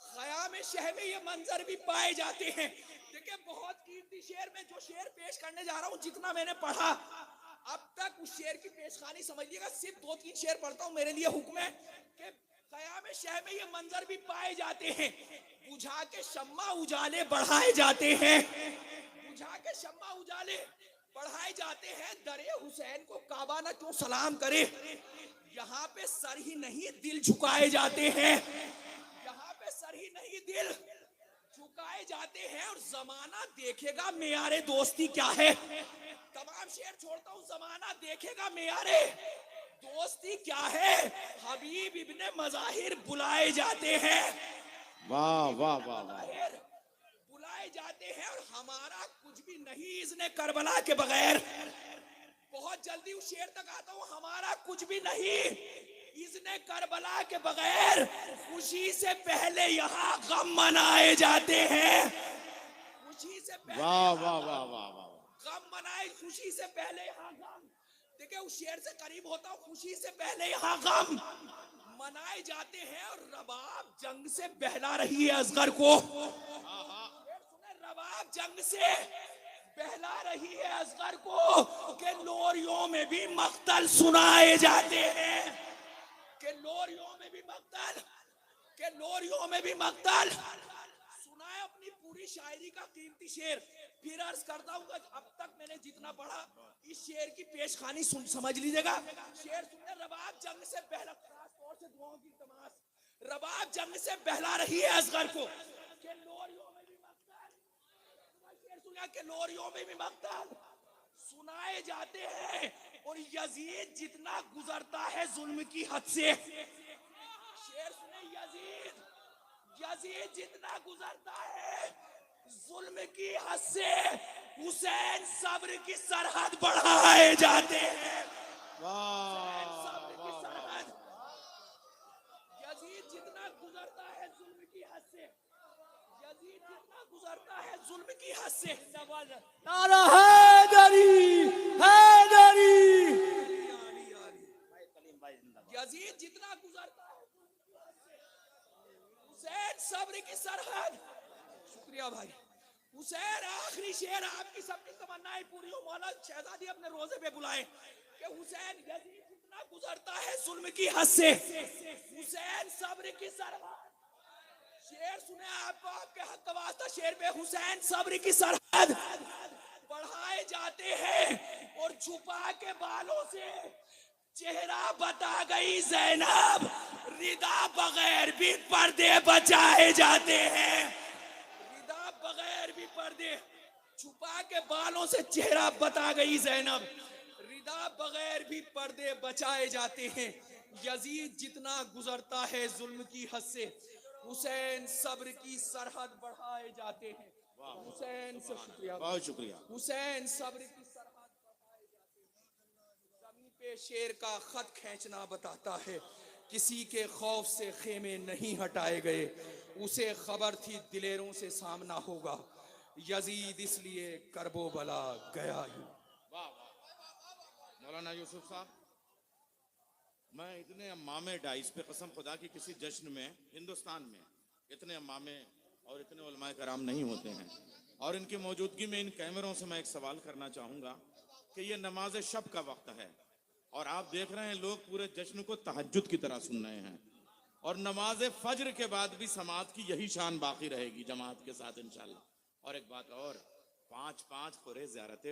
ख़याम शह में ये मंजर भी पाए जाते हैं। देखिए बहुत कीमती शेर में जो शेर पेश करने जा रहा हूँ, जितना मैंने पढ़ा अब तक उस शेर की पेशखानी समझिएगा, सिर्फ 2-3 शेर पढ़ता हूँ, मेरे लिए हुक्म है कि क़याम शह में ये मंजर भी पाए जाते हैं। बुझा के शम्मा उजाले बढ़ाए जाते हैं, बुझा के शम्मा उजाले बढ़ाए जाते हैं। दरे हुसैन को काबा ना क्यों सलाम करे, यहाँ पे सर ही नहीं दिल झुकाए जाते हैं, यहाँ पे सर ही नहीं दिल झुकाए जाते हैं। और जमाना देखेगा मेयारे दोस्ती क्या है, तमाम शेर छोड़ता हूँ, जमाना देखेगा मेयारे दोस्ती क्या है। हबीब इब्ने मज़ाहिर बुलाए जाते हैं,
वाह वाह वाह वाह,
बुलाए जाते हैं। और हमारा कुछ भी नहीं इज़्ने करबला के बगैर, बहुत जल्दी उस शेर तक आता हूँ, हमारा कुछ भी नहीं इज़्ने करबला के बगैर। खुशी से पहले यहाँ गम मनाए जाते हैं, खुशी से पहले
वाह वाह वाह वाह वाह,
गम मनाए, खुशी से पहले यहाँ गम। देखिए उस शेर से करीब होता हूँ, खुशी से पहले यहाँ गम मनाए जाते हैं। और रबाब जंग से बहला रही है असगर को, रबाब जंग से बहला रही है असगर को, के लोरियों में भी मक्तल सुनाए जाते हैं, के लोरियों में भी मक्तल, के लोरियों में भी मक्तल। सुनाए अपनी पूरी शायरी का कीमती शेर। फिर अर्ज करता हूँ अब तक मैंने जितना पढ़ा इस शेर की पेशखानी समझ लीजिएगा। शेर सुनने रबाब जंग से पहला, खास तौर से दुआओं की तमाश, रबाब जंग से बहला रही है असगर को, के लोरियों में भी मक्तल। शेर सुना के लोरियों में भी मक्तल सुनाए जाते हैं और यजीद जितना गुजरता है जुल्म की हद से। शेर सुने यजीद जितना गुजरता है जुल्म की हद से, हुसैन सब्र की सरहद बढ़ाए जाते हैं। सब्र की सरहद, यजीद जितना गुजरता है जुल्म की हद से, यजीद जितना गुजरता है जुल्म की हद से।
नारा हैदरी, हैदरी।
यजीद जितना गुजरता है हुसैन सब्र की सरहद। शुक्रिया भाई। हुसैन आखिरी शेर आपकी सबकी तमन्नाएं पूरी हो। मौला शहजादी अपने रोजे पे बुलाए कि हुसैन यजीद जितना गुजरता है जुल्म की हद से, हुसैन सब्र की सरहद। शेर सुने आपको, आपके हक का वास्ता शेर पे, हुसैन सब्र की सरहद बढ़ाए जाते हैं और छुपा के बालों से चेहरा बता गई ज़ैनब, रिदा बगैर भी पर्दे बचाए जाते हैं। रिदा बगैर भी पर्दे, छुपा के बालों से चेहरा बता गई ज़ैनब, रिदा बगैर भी पर्दे बचाए जाते हैं। यजीद जितना गुजरता है जुल्म की हद से, हुसैन सब्र की सरहद बढ़ाए जाते हैं। हुसैन से शुक्रिया,
बहुत शुक्रिया।
हुसैन सब्र की सरहद बढ़ाए जाते हैं। जमीन पे शेर का खत खींचना बताता है किसी के खौफ से खेमे नहीं हटाए गए, उसे खबर थी दिलेरों से सामना होगा, यजीद इसलिए करबो बला गया ही।
मौलाना यूसुफ साहब, मैं इतने अम्मामे डाइस पे कसम खुदा की किसी जश्न में हिंदुस्तान में इतने अम्मामे और इतने उलमाए कराम नहीं होते हैं, और इनकी मौजूदगी में इन कैमरों से मैं एक सवाल करना चाहूँगा कि ये नमाज शब का वक्त है और आप देख रहे हैं लोग पूरे जश्न को तहज्जुद की तरह सुन रहे हैं, और नमाज फज्र के बाद भी समात की यही शान बाकी रहेगी जमात के साथ इंशाल्लाह। और एक बात और, 5-5 खुरे ज़ियारत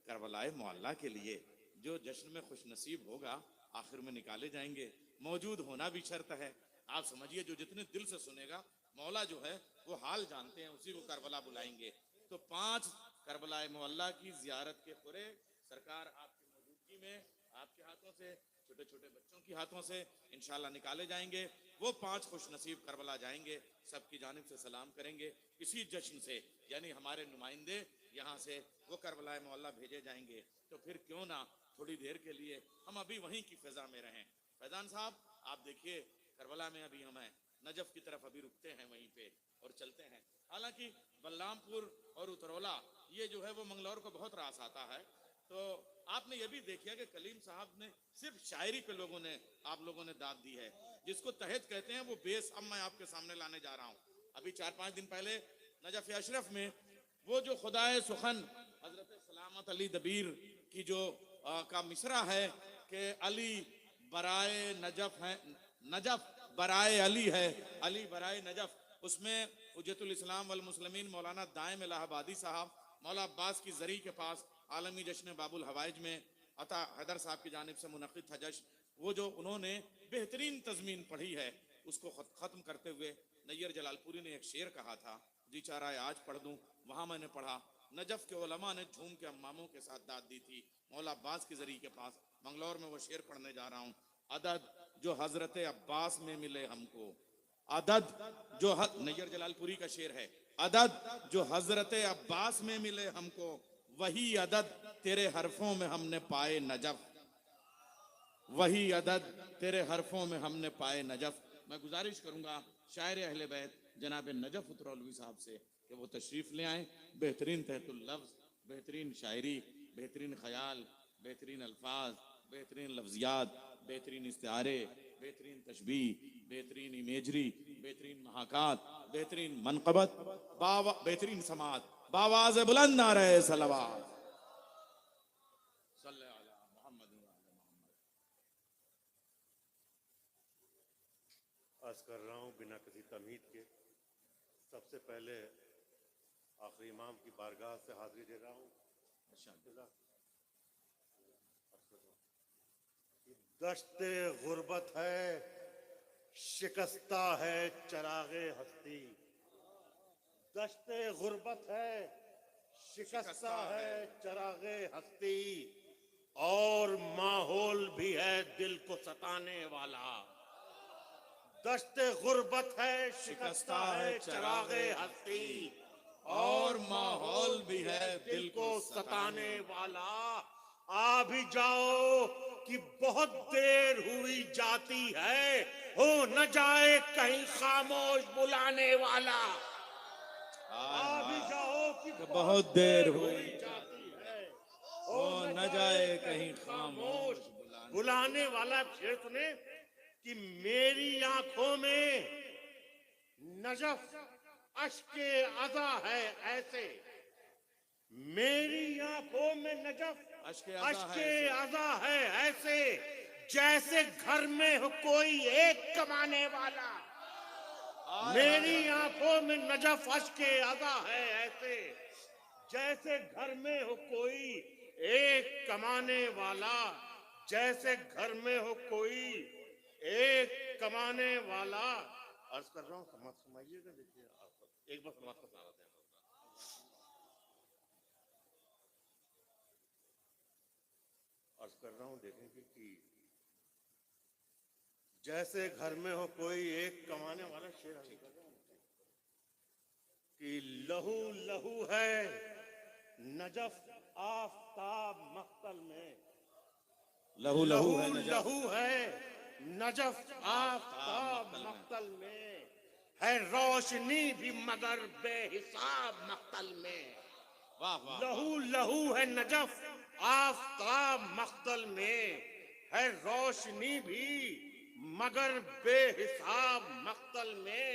करबलाए मोहल्ला के लिए जो जश्न में खुश नसीब होगा आखिर में निकाले जाएंगे। मौजूद होना भी शर्त है। आप समझिए जो जितने दिल से सुनेगा मौला जो है वो हाल जानते हैं, उसी को करबला बुलाएंगे। तो 5 करबलाए मोहल्ला की जियारत के खुरे सरकार आपकी मौजूदगी में आपके हाथों से, छोटे छोटे बच्चों के हाथों से इंशाल्लाह निकाले जाएंगे। वो 5 खुश नसीब करबला जाएंगे, सबकी जानिब से सलाम करेंगे इसी जश्न से, यानी हमारे नुमाइंदे यहाँ से वो करबलाए मोहल्ला भेजे जाएंगे। तो फिर क्यों ना थोड़ी देर के लिए हम अभी वहीं की फिजा में रहें। फैजान साहब आप देखिए करबला में अभी हम हैं, नजफ की तरफ अभी रुकते हैं वहीं पे और चलते हैं। हालांकि बलरामपुर और उतरौला ये जो है वो मंगलौर को बहुत रास आता है। तो आपने ये भी देखिए कि कलीम साहब ने सिर्फ शायरी पे आप लोगों ने दाद दी है, जिसको तहत कहते हैं वो बेस अब मैं आपके सामने लाने जा रहा हूँ। अभी 4-5 दिन पहले नजफ अशरफ में वो जो खुदाए सुखन हजरत सलामत अली दबीर की जो का मिसरा है कि अली बराए नजफ है, नजफ बराए अली है, अली बराए नजफ, उसमें हुज्जतुल इस्लाम वल मुस्लिमीन मौलाना दाइम इलाहाबादी साहब मौला अब्बास की जरी के पास आलमी जश्न बाबुल हवाइज में अता हैदर साहब की जानिब से मुनक़िद था जश्न, वो जो उन्होंने बेहतरीन तज़मीन पढ़ी है उसको ख़त्म करते हुए नैयर जलालपुरी ने एक शेर कहा था, जी चाह रहा है आज पढ़ दूं। वहाँ मैंने पढ़ा, नजफ के उलमा ने झूम के अम्मामों के साथ दाद दी थी मौला अब्बास की जरी के पास। मंगलौर में वो शेर पढ़ने जा रहा हूँ, अदद जो हजरत अब्बास में मिले हमको, अदद जो नैयर जलालपुरी का शेर है, अदद जो हजरत अब्बास में मिले हमको, वही अदद तेरे हरफों में हमने पाए नजफ, वही अदद तेरे हरफों में हमने पाए नजफ। मैं गुजारिश करूंगा शायर अहले बैत जनाब नजफ उतरौलवी साहब से कि वो तशरीफ ले आए। बेहतरीन तहतुल लफ्ज, बेहतरीन शायरी, बेहतरीन ख्याल, बेहतरीन अल्फाज, बेहतरीन लफ्जियात, बेहतरीन इस्तिआरे, बेहतरीन तशबीह, बेहतरीन इमेजरी, बेहतरीन महाकात, बेहतरीन मनक़बत, बेहतरीन समात, बावाज़ बुलंद नारे सलवात।
हूँ बिना किसी तमहीद के। सबसे पहले आखिरी इमाम की बारगाह से हाजिरी दे रहा हूँ। दश्ते गुर्बत है, शिकस्ता है चरागे हस्ती। दश्ते गुर्बत है, शिकस्ता है चरागे हस्ती, और माहौल भी है दिल को सताने वाला। दश्ते गुर्बत है, शिकस्ता है चरागे हस्ती, और माहौल भी है दिल को सताने वाला। आ भी जाओ कि बहुत देर हुई जाती है, हो न जाए कहीं खामोश बुलाने वाला। आ भी जाओ कि
बहुत देर हुई
जाती है,
हो न जाए कहीं खामोश
बुलाने वाला। शेर सुने कि मेरी आंखों में नजफ अश्के अज़ा है ऐसे, मेरी आंखों में नजफ अश्के अज़ा है ऐसे, जैसे घर में हो कोई एक कमाने वाला। मेरी आंखों में नजफ अश्के अज़ा है ऐसे, जैसे घर में हो कोई एक कमाने वाला। जैसे घर में हो कोई एक कमाने वाला। अर्ज कर रहा हूँ, समाज समझिएगा। देखिए एक बार समाज का सारा ध्यान अर्ज कर रहा हूँ, देखेंगे कि जैसे घर में हो कोई एक कमाने वाला। शेर कि लहू लहू है नजफ आफताब मख्तल में,
लहू लहू है नजफ
लहू है नजफ आफताब मख्तल में, है रोशनी भी मगर बेहिसाब मख्तल में। लहू लहू है नजफ आफताब मख्तल में, है रोशनी भी मगर बेहिसाब मख्तल में।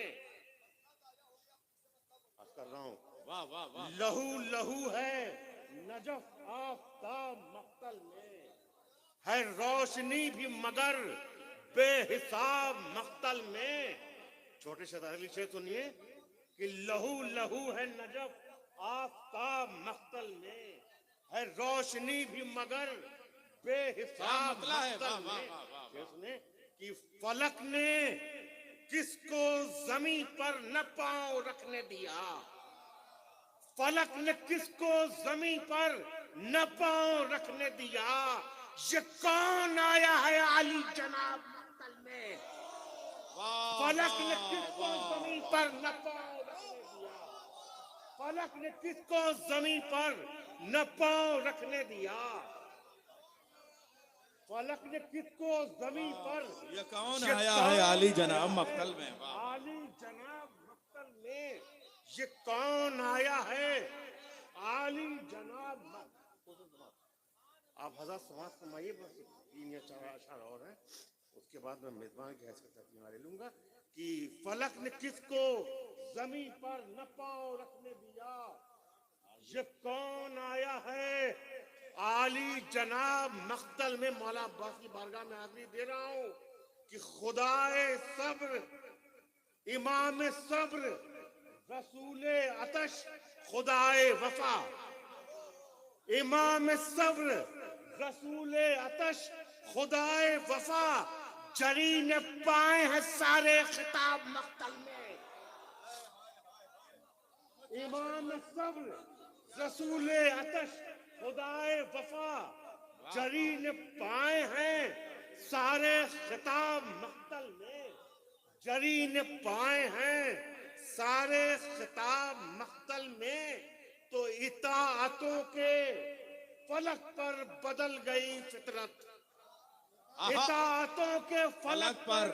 कर रहा हूँ,
वाह वाह वाह।
लहू लहू है नजफ आफताब मख्तल में, है रोशनी भी मगर बेहिसाब मख्तल में। छोटे शतारी शेर सुनिए कि लहू लहू है नजफ आफताब मख्तल में, है रोशनी भी मगर बेहिसाब मख्तल में। शेर सुने कि फलक ने किसको जमीन पर न पांव रखने दिया, फलक ने किसको जमीन पर न पांव रखने दिया। ये कौन आया है आली जनाब मख्तल में, फलक ने किसको जमीन पर न पांव रखने दिया। फलक ने किसको जमीन पर न पांव रखने दिया। फलक ने किसको जमीन पर,
ये कौन आया है आली जनाब मख्तल में।
आली जनाब मख्तल में, ये कौन आया है आली जनाब। आप हज़ार समाज समाइए, बस 3 या 4 अशार और हैं, उसके बाद मैं मेजबान की हैसियत से अपनी वाले लूंगा। कि फलक ने किसको जमीन पर न पांव रखने दिया, ये कौन आया है आली जनाब मख्तल में। मौला अब्बास की बारगाह में हाजिरी दे रहा हूँ कि खुदाए सब्र, इमाम सब्र, रसूले अतश, खुदाए वफा। इमाम सब्र, रसूले अतश, खुदाए वफा, जरी ने पाए हैं सारे खिताब मख्तल में। इमाम सब्र, रसूले अतश, खुदाए वफा, जरी ने पाए हैं सारे खिताब मख्तल में। जरी ने पाए हैं सारे खिताब मख्तल में। तो इताअतों के फलक पर बदल गई फितरत, इताअतों के फलक पर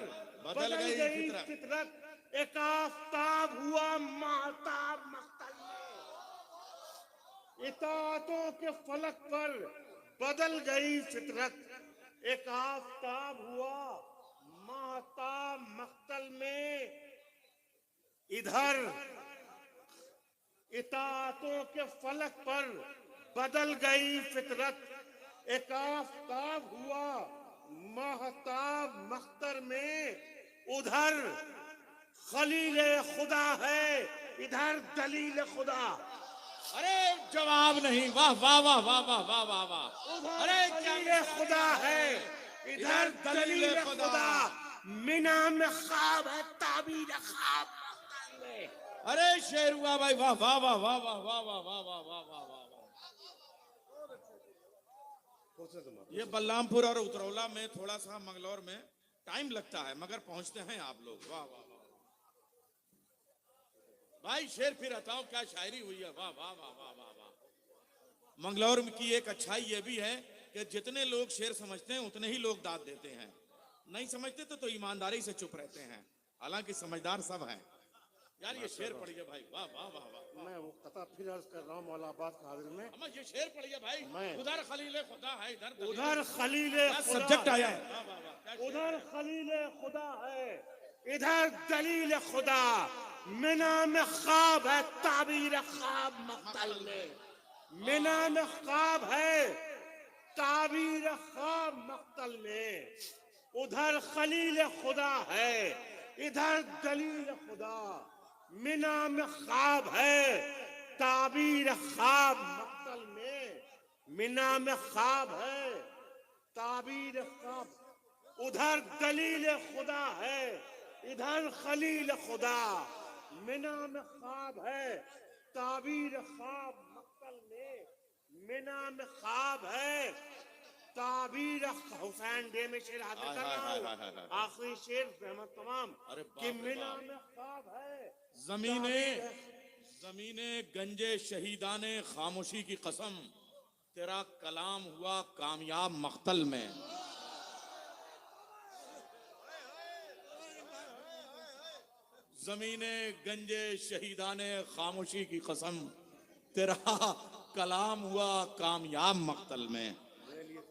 बदल गई फितरत। एक आफताब हुआ महताब मख्तल में, इताअतों के फलक पर बदल गई फितरत। एक आफताब हुआ महताब मख्तल में। इधर इताअतों के फलक पर बदल गई फितरत। एक आफताब हुआ महताब मख्तर में, उधर खलील खुदा है, इधर दलील खुदा।
अरे जवाब नहीं, वाह वाह वाह वाह वाह वाह वाह वाह। अरे
खलील खुदा है, इधर दलील खुदा। मिना में ख्वाब है, ताबीर ख्वाब मख्तल में।
अरे शेर हुआ भाई, वाह वाह वाह वाह वाह वाह वाह वाह वाह वाह वाह वाह। ये बलरामपुर और उतरौला में, थोड़ा सा मंगलौर में टाइम लगता है, मगर पहुंचते हैं आप लोग। वाह वाह वाह भाई, शेर फिर हटाओ, क्या शायरी हुई है, वाह वाह वाह वाह वाह वाह। मंगलौर की एक अच्छाई ये भी है कि जितने लोग शेर समझते हैं उतने ही लोग दाद देते हैं, नहीं समझते तो ईमानदारी से चुप रहते हैं, हालांकि समझदार सब हैं। यार ये शेर पढ़िए भाई, वाह वाह वाह वाह।
मैं वो कथा फिर अर्ज कर रहा हूँ मौलाबाद के हाजिर में।
हम ये शेर पढ़िए भाई, उधर खलील खुदा है, इधर
उधर खलील
सब्जेक्ट आया है,
उधर खलील खुदा है, इधर दलील खुदा। मिना में ख्वाब है, ताबीर ख्वाब मख्तल में। मिना में ख्वाब है, ताबीर ख्वाब मख्तल में। उधर खलील खुदा है, इधर दलील खुदा। मिना में ख्वाब है, ताबीर ख्वाब मख्तल में। मिना में ख्वाब है, ताबीर ख्वाब। उधर दलील खुदा है, इधर खलील खुदा। मिना में ख्वाब है, ताबीर ख्वाब मख्तल में। मिना में ख्वाब है, ताबीर। हुसैन डे में शेर हाजिर कर रहा हूँ, आखिरी शेर रहमत तमाम कि मिना में ख्वाब है।
जमीने गंजे शहीदाने खामोशी की कसम, तेरा कलाम हुआ कामयाब मख्तल में। जमीने गंजे शहीदाने खामोशी की कसम, तेरा कलाम हुआ कामयाब मख्तल में।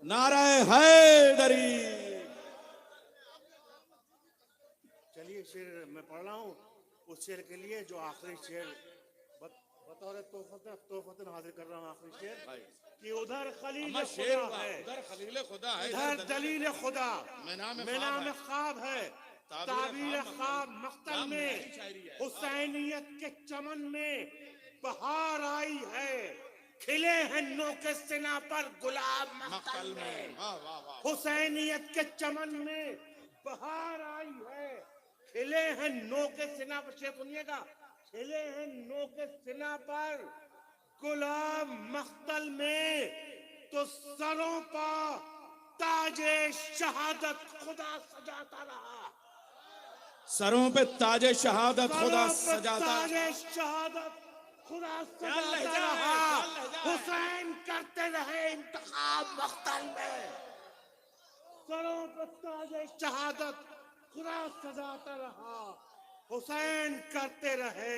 नारे हैदरी।
चलिए शेर मैं पढ़ रहा हूँ, उस शेर के लिए जो आखिरी शेर बतौर तोहफतन हाजिर कर रहा हूँ। आखिरी शेर कि उधर खलील खुदा है,
उधर खलील खुदा है,
इधर दलील खुदा।
मिना
में ख्वाब है, ताबीर ख्वाब मख्तल में। हुसैनियत के चमन में बहार आई है, खिले हैं नो के सिना पर गुलाब मख्तल में। हुसैनियत के चमन में बहार आई है, खिले हैं नो के सिना पर। शेर सुनिएगा, खिले हैं नो के सिना पर गुलाब मख्तल में। तो सरों पर ताजे शहादत खुदा सजाता रहा।
सरों पे ताजे शहादत खुदा सजाता।
ताजे शहादत खुदा सजाता रहा। हुसैन करते रहे इंतखाब मख्तल में। सरों पे ताजे शहादत खुदा सजाता रहा। हुसैन करते रहे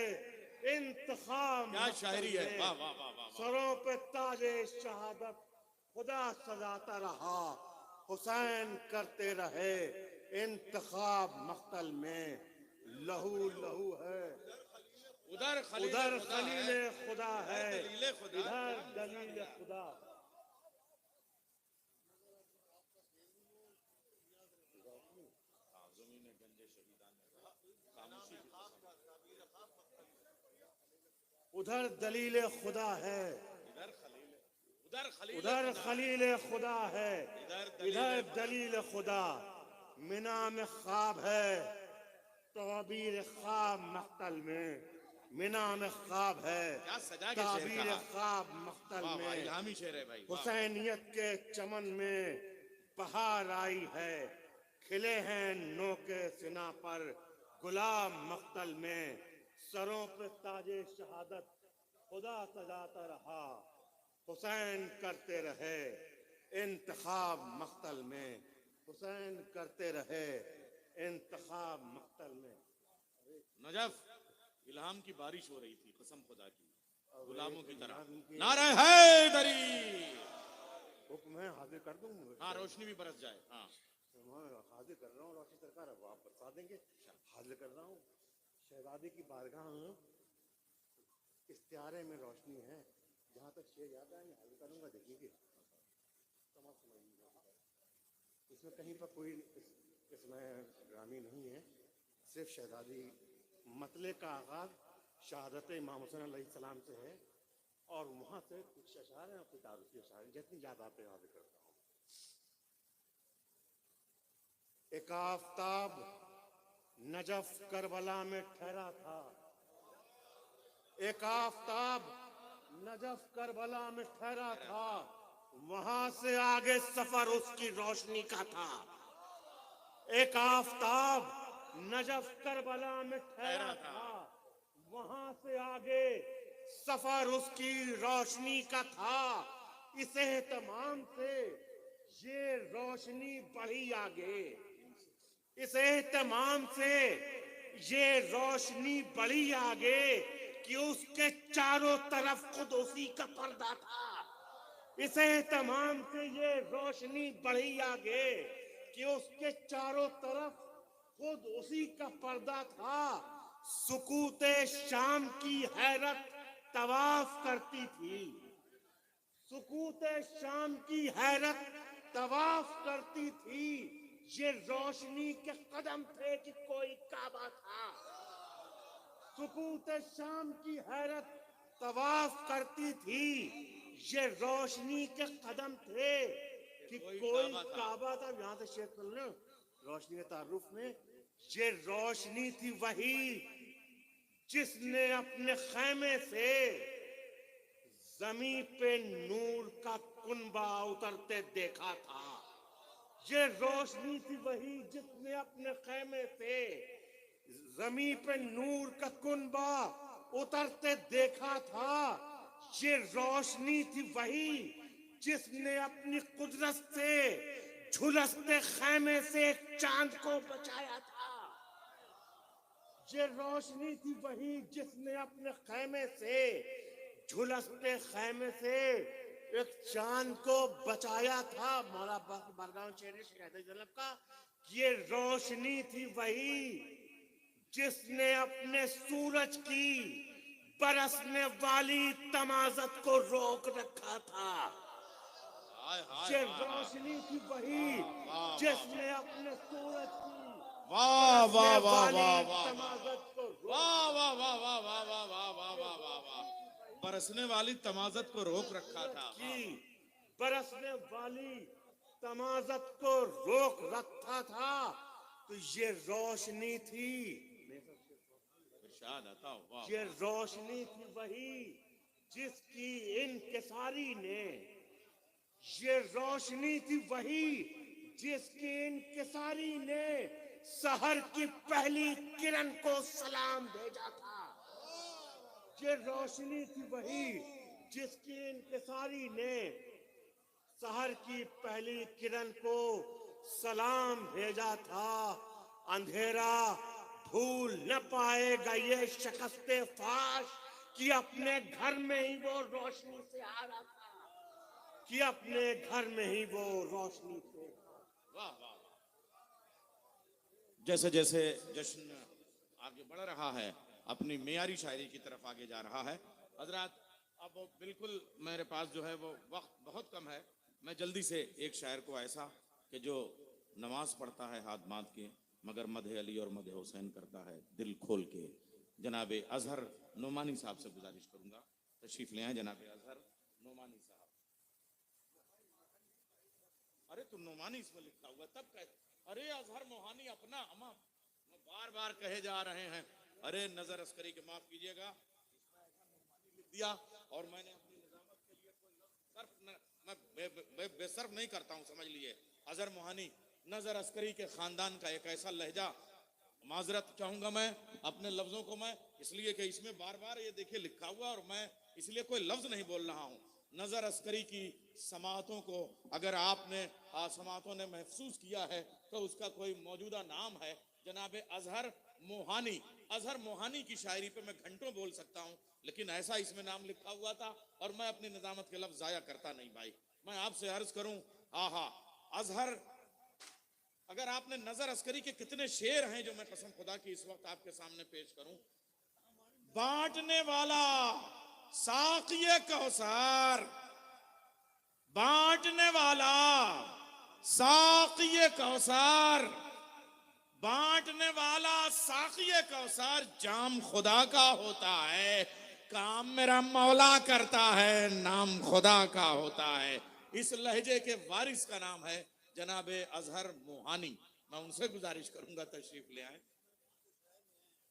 इंतखाब।
क्या शायरी है, वाह वाह वाह वाह।
सरों पे ताजे शहादत खुदा सजाता रहा। हुसैन करते रहे इंतखाब मख्तल में। लहू लहू है,
उधर
खलील खुदा है,
खुदा।
इधर दलील खुदा। उधर दलील खुदा है, उधर खलील खुदा है, इधर दलील खुदा। मिना में ख्वाब है, ताबीर ख्वाब मख्तल में। मिना में ख्वाब है, ताबीर ख्वाब मख्तल में। हुसैनियत के चमन में बहार आई है, खिले हैं नो के सिना पर गुलाब मख्तल में। सरों पे ताजे शहादत खुदा सजाता रहा। हुसैन करते रहे इंतखाब मख्तल में। हुसैन करते रहे इंतखाब मख्तल में।
नजफ इल्हाम की बारिश हो रही थी, कसम खुदा की, गुलामों की तरह। नारे हैदरी।
हुक्म है, हाजिर कर दूं।
हाँ, रोशनी भी बरस जाए। हाँ,
हाजिर कर रहा हूँ, रोशनी सरकार अब आप बता देंगे। हाजिर कर रहा हूँ, शहजादी की बारगाह में इस्तियारे में रोशनी है। जहाँ तक शेर याद है मैं हाजिर करूँगा, देखिए इसमें कहीं पर कोई इसमें ड्रामी नहीं है, सिर्फ शहजादी मतले का आगाज शहादत इमाम हुसैन अलैहिस्सलाम से है और वहां से कुछ अशार हैं और कुछ तारुफी अशार हैं, जितनी याद आते हैं याद करता हूँ। एक आफताब नजफ करबला में ठहरा था, एक आफताब नजफ करबला में ठहरा था, वहां से आगे सफर उसकी रोशनी का था। एक आफताब नजफ करबला में ठहरा था, वहां से आगे सफर उसकी रोशनी का था। इस एहतमाम से ये रोशनी बढ़ी आगे, इस एहतमाम से ये रोशनी बढ़ी आगे कि उसके चारों तरफ खुद उसी का पर्दा था। इस एहतमाम से ये रोशनी बढ़ी आगे कि उसके चारों तरफ खुद उसी का पर्दा था। सुकूते शाम की हैरत तवाफ करती थी, सुकूते शाम की हैरत तवाफ करती थी। ये रोशनी के कदम थे कि कोई काबा था। सुकूते शाम की हैरत तवाफ करती थी, ये रोशनी के कदम थे कि कोई काबा था। यहाँ से शेख ने रोशनी के तारुफ में, ये रोशनी थी वही जिसने अपने खैमे से जमीन पे नूर का कुनबा उतरते देखा था। ये रोशनी थी वही जिसने अपने खैमे से जमीन पे नूर का कुनबा उतरते देखा था। ये रोशनी थी वही जिसने अपनी कुदरत से झुलसते खैमे से एक चांद को बचाया था। ये रोशनी थी वही जिसने अपने खैमे से झुलसते खैमे से एक चांद को बचाया था। मौला बारगाह शेर शहद जलब का, ये रोशनी थी वही जिसने अपने सूरज की बरसने वाली तमाजत को रोक रखा था। ये रोशनी थी वही जिसने अपने सूरज की
वाह वाह वाह वाह वाह
तमाजत को
वाह वाह वाह वाह वाह वाह वाह वाह वाह वाह वाह, बरसने वाली तमाजत को रोक रखा था।
की बरसने वाली तमाजत को रोक रखा था। तो ये रोशनी थी,
इरशाद आता हो, वाह।
ये रोशनी थी वही जिसकी इनकिसारी ने, ये रोशनी थी वही जिसकी इनकिसारी ने सहर की पहली किरण को सलाम भेजा था। ये रोशनी थी वही जिसकी इनकिसारी ने सहर की पहली किरण को सलाम भेजा था। अंधेरा भूल न पाएगा ये शिकस्ते फाश कि अपने घर में ही वो रोशनी से आ रहा था, कि अपने घर में ही वो रोशनी से।
वाह वाह वाह। जैसे जैसे जश्न आगे बढ़ रहा है, अपनी मेयारी शायरी की तरफ आगे जा रहा है। हजरात, अब बिल्कुल मेरे पास जो है वो वक्त बहुत कम है। मैं जल्दी से एक शायर को ऐसा कि जो नमाज पढ़ता है हाथ बांध के मगर मधे अली और मधे हुसैन करता है दिल खोल के, जनाबे अजहर नोमानी साहब से गुजारिश करूंगा, तशरीफ ले आए जनाबे अजहर नोमानी साहब। अरे तो नोमानी इसमें लिखा हुआ तब कह, अरे अजहर मोहानी अपना अमा बार बार कहे जा रहे हैं। अरे नजर अस्करी के माफ कीजिएगा, लिख दिया और मैंने अपनी निजामत के लिए कोई सर्फ मैं बेसर्फ नहीं करता हूं, समझ लिए। अजहर मोहानी नजर अस्करी के खानदान का एक ऐसा लहजा, माजरत चाहूंगा मैं अपने लफ्जों को, मैं इसलिए कि इसमें बार बार ये देखिए लिखा हुआ और मैं इसलिए कोई लफ्ज नहीं बोल रहा हूं। नजर अस्करी की समातों को अगर आपने समातों ने महसूस किया है तो उसका कोई मौजूदा नाम है जनाब अजहर मोहानी। अजहर मोहानी की शायरी पे मैं घंटों बोल सकता हूं, लेकिन ऐसा इसमें नाम लिखा हुआ था और मैं अपनी निजामत के लफ्ज जाया करता नहीं भाई। मैं आपसे अर्ज करूं, आहा अजहर, अगर आपने नजर अस्करी के कितने शेर हैं जो मैं कसम खुदा की इस वक्त आपके सामने पेश करूं। बांटने वाला साक़िए कौसर, बांटने वाला साक़िए कौसर, बांटने वाला साक़िए कौसर जाम खुदा का होता है। काम मेरा मौला करता है, नाम खुदा का होता है। इस लहजे के वारिस का नाम है जनाबे अजहर मोहानी। मैं उनसे गुजारिश करूंगा तशरीफ ले आए।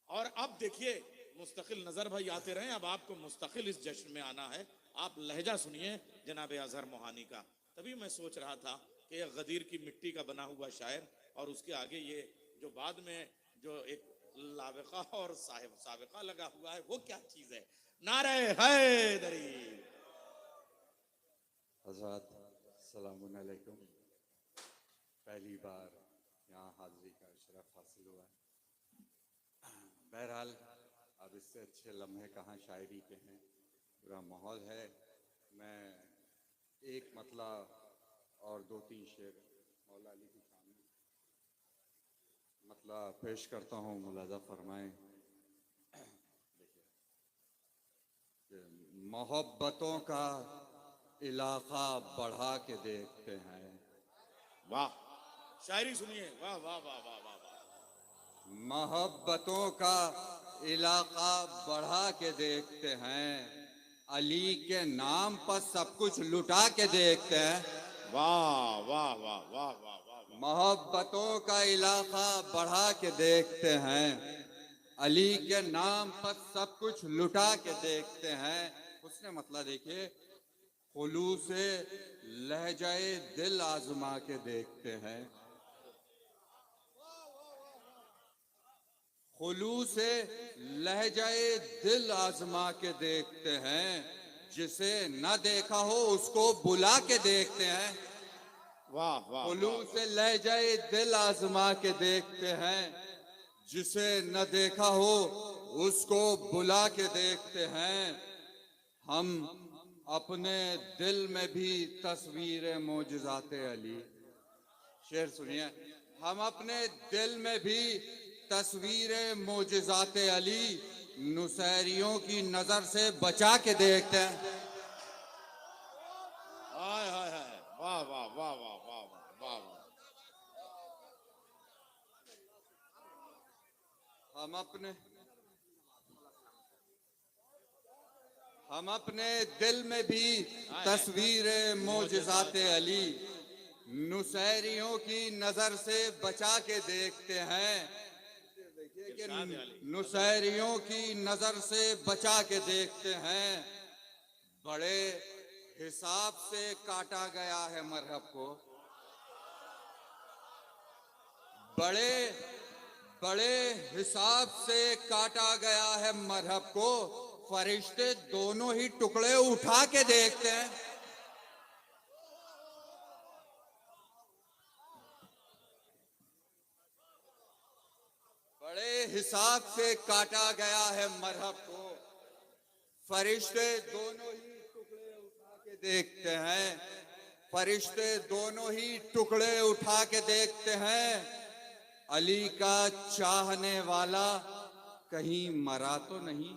और अब देखिए मुस्तकिल नजर भाई आते रहे, अब आपको मुस्तकिल इस जश्न में आना है। आप लहजा सुनिए जनाबे अजहर मोहानी का। तभी मैं सोच रहा था कि ये गदीर की मिट्टी का बना हुआ शायर और उसके आगे ये जो बाद में जो एक लाविका और साबिका लगा हुआ है वो क्या चीज है। नारे हैदरी।
हज़रत सलामुन अलैकुम। पहली बार यहाँ हाजिरी का शरफ हासिल हुआ है। बहरहाल अब इससे अच्छे लम्हे कहाँ शायरी के हैं, पूरा माहौल है। मैं एक मतला और 2-3 शेर मौला अली के सामने मतला पेश करता हूँ, मुलाजा फरमाएं। मोहब्बतों का इलाका बढ़ा के देखते हैं।
वाह, शायरी सुनिए। वाह वाह वाह वाह वाह वाह।
मोहब्बतों का इलाका बढ़ा के देखते हैं, अली के नाम पर सब कुछ लुटा के देखते हैं।
वाह वाह वाह वाह वाह वाह।
मोहब्बतों का इलाका बढ़ा के देखते हैं, अली के नाम पर सब कुछ लुटा के देखते हैं। उसने मतलब देखिए, खुलूस से लहजाए दिल आजमा के देखते हैं। खुलूस से लहजाए दिल आजमा के देखते हैं, जिसे न देखा हो उसको बुला के देखते हैं।
वाह वाह।
खुलूस से लहजाए दिल आजमा के देखते हैं, जिसे न देखा हो उसको बुला के देखते हैं। हम अपने दिल में भी तस्वीर मोजज़ाते अली। शेर सुनिए। हम अपने दिल में भी तस्वीर मोजज़ाते अली नुसैरियों की नजर से बचा के देखते हैं।
हाय हाय हाय। वाह वाह वाह वाह वाह वाह वाह।
हम अपने दिल में भी तस्वीर मोजज़ाते अली नुसैरियों की नजर से बचा के देखते हैं। देखिए कि नुसैरियों की नजर से बचा के देखते हैं। बड़े हिसाब से काटा गया है मरहब को, बड़े हिसाब से काटा गया है मरहब को। फरिश्ते दोनों ही टुकड़े उठा के देखते हैं। बड़े हिसाब से काटा गया है मरहब को, फरिश्ते दोनों ही टुकड़े उठा के देखते हैं। फरिश्ते दोनों ही टुकड़े उठा के देखते हैं। अली का चाहने वाला कहीं मरा तो नहीं,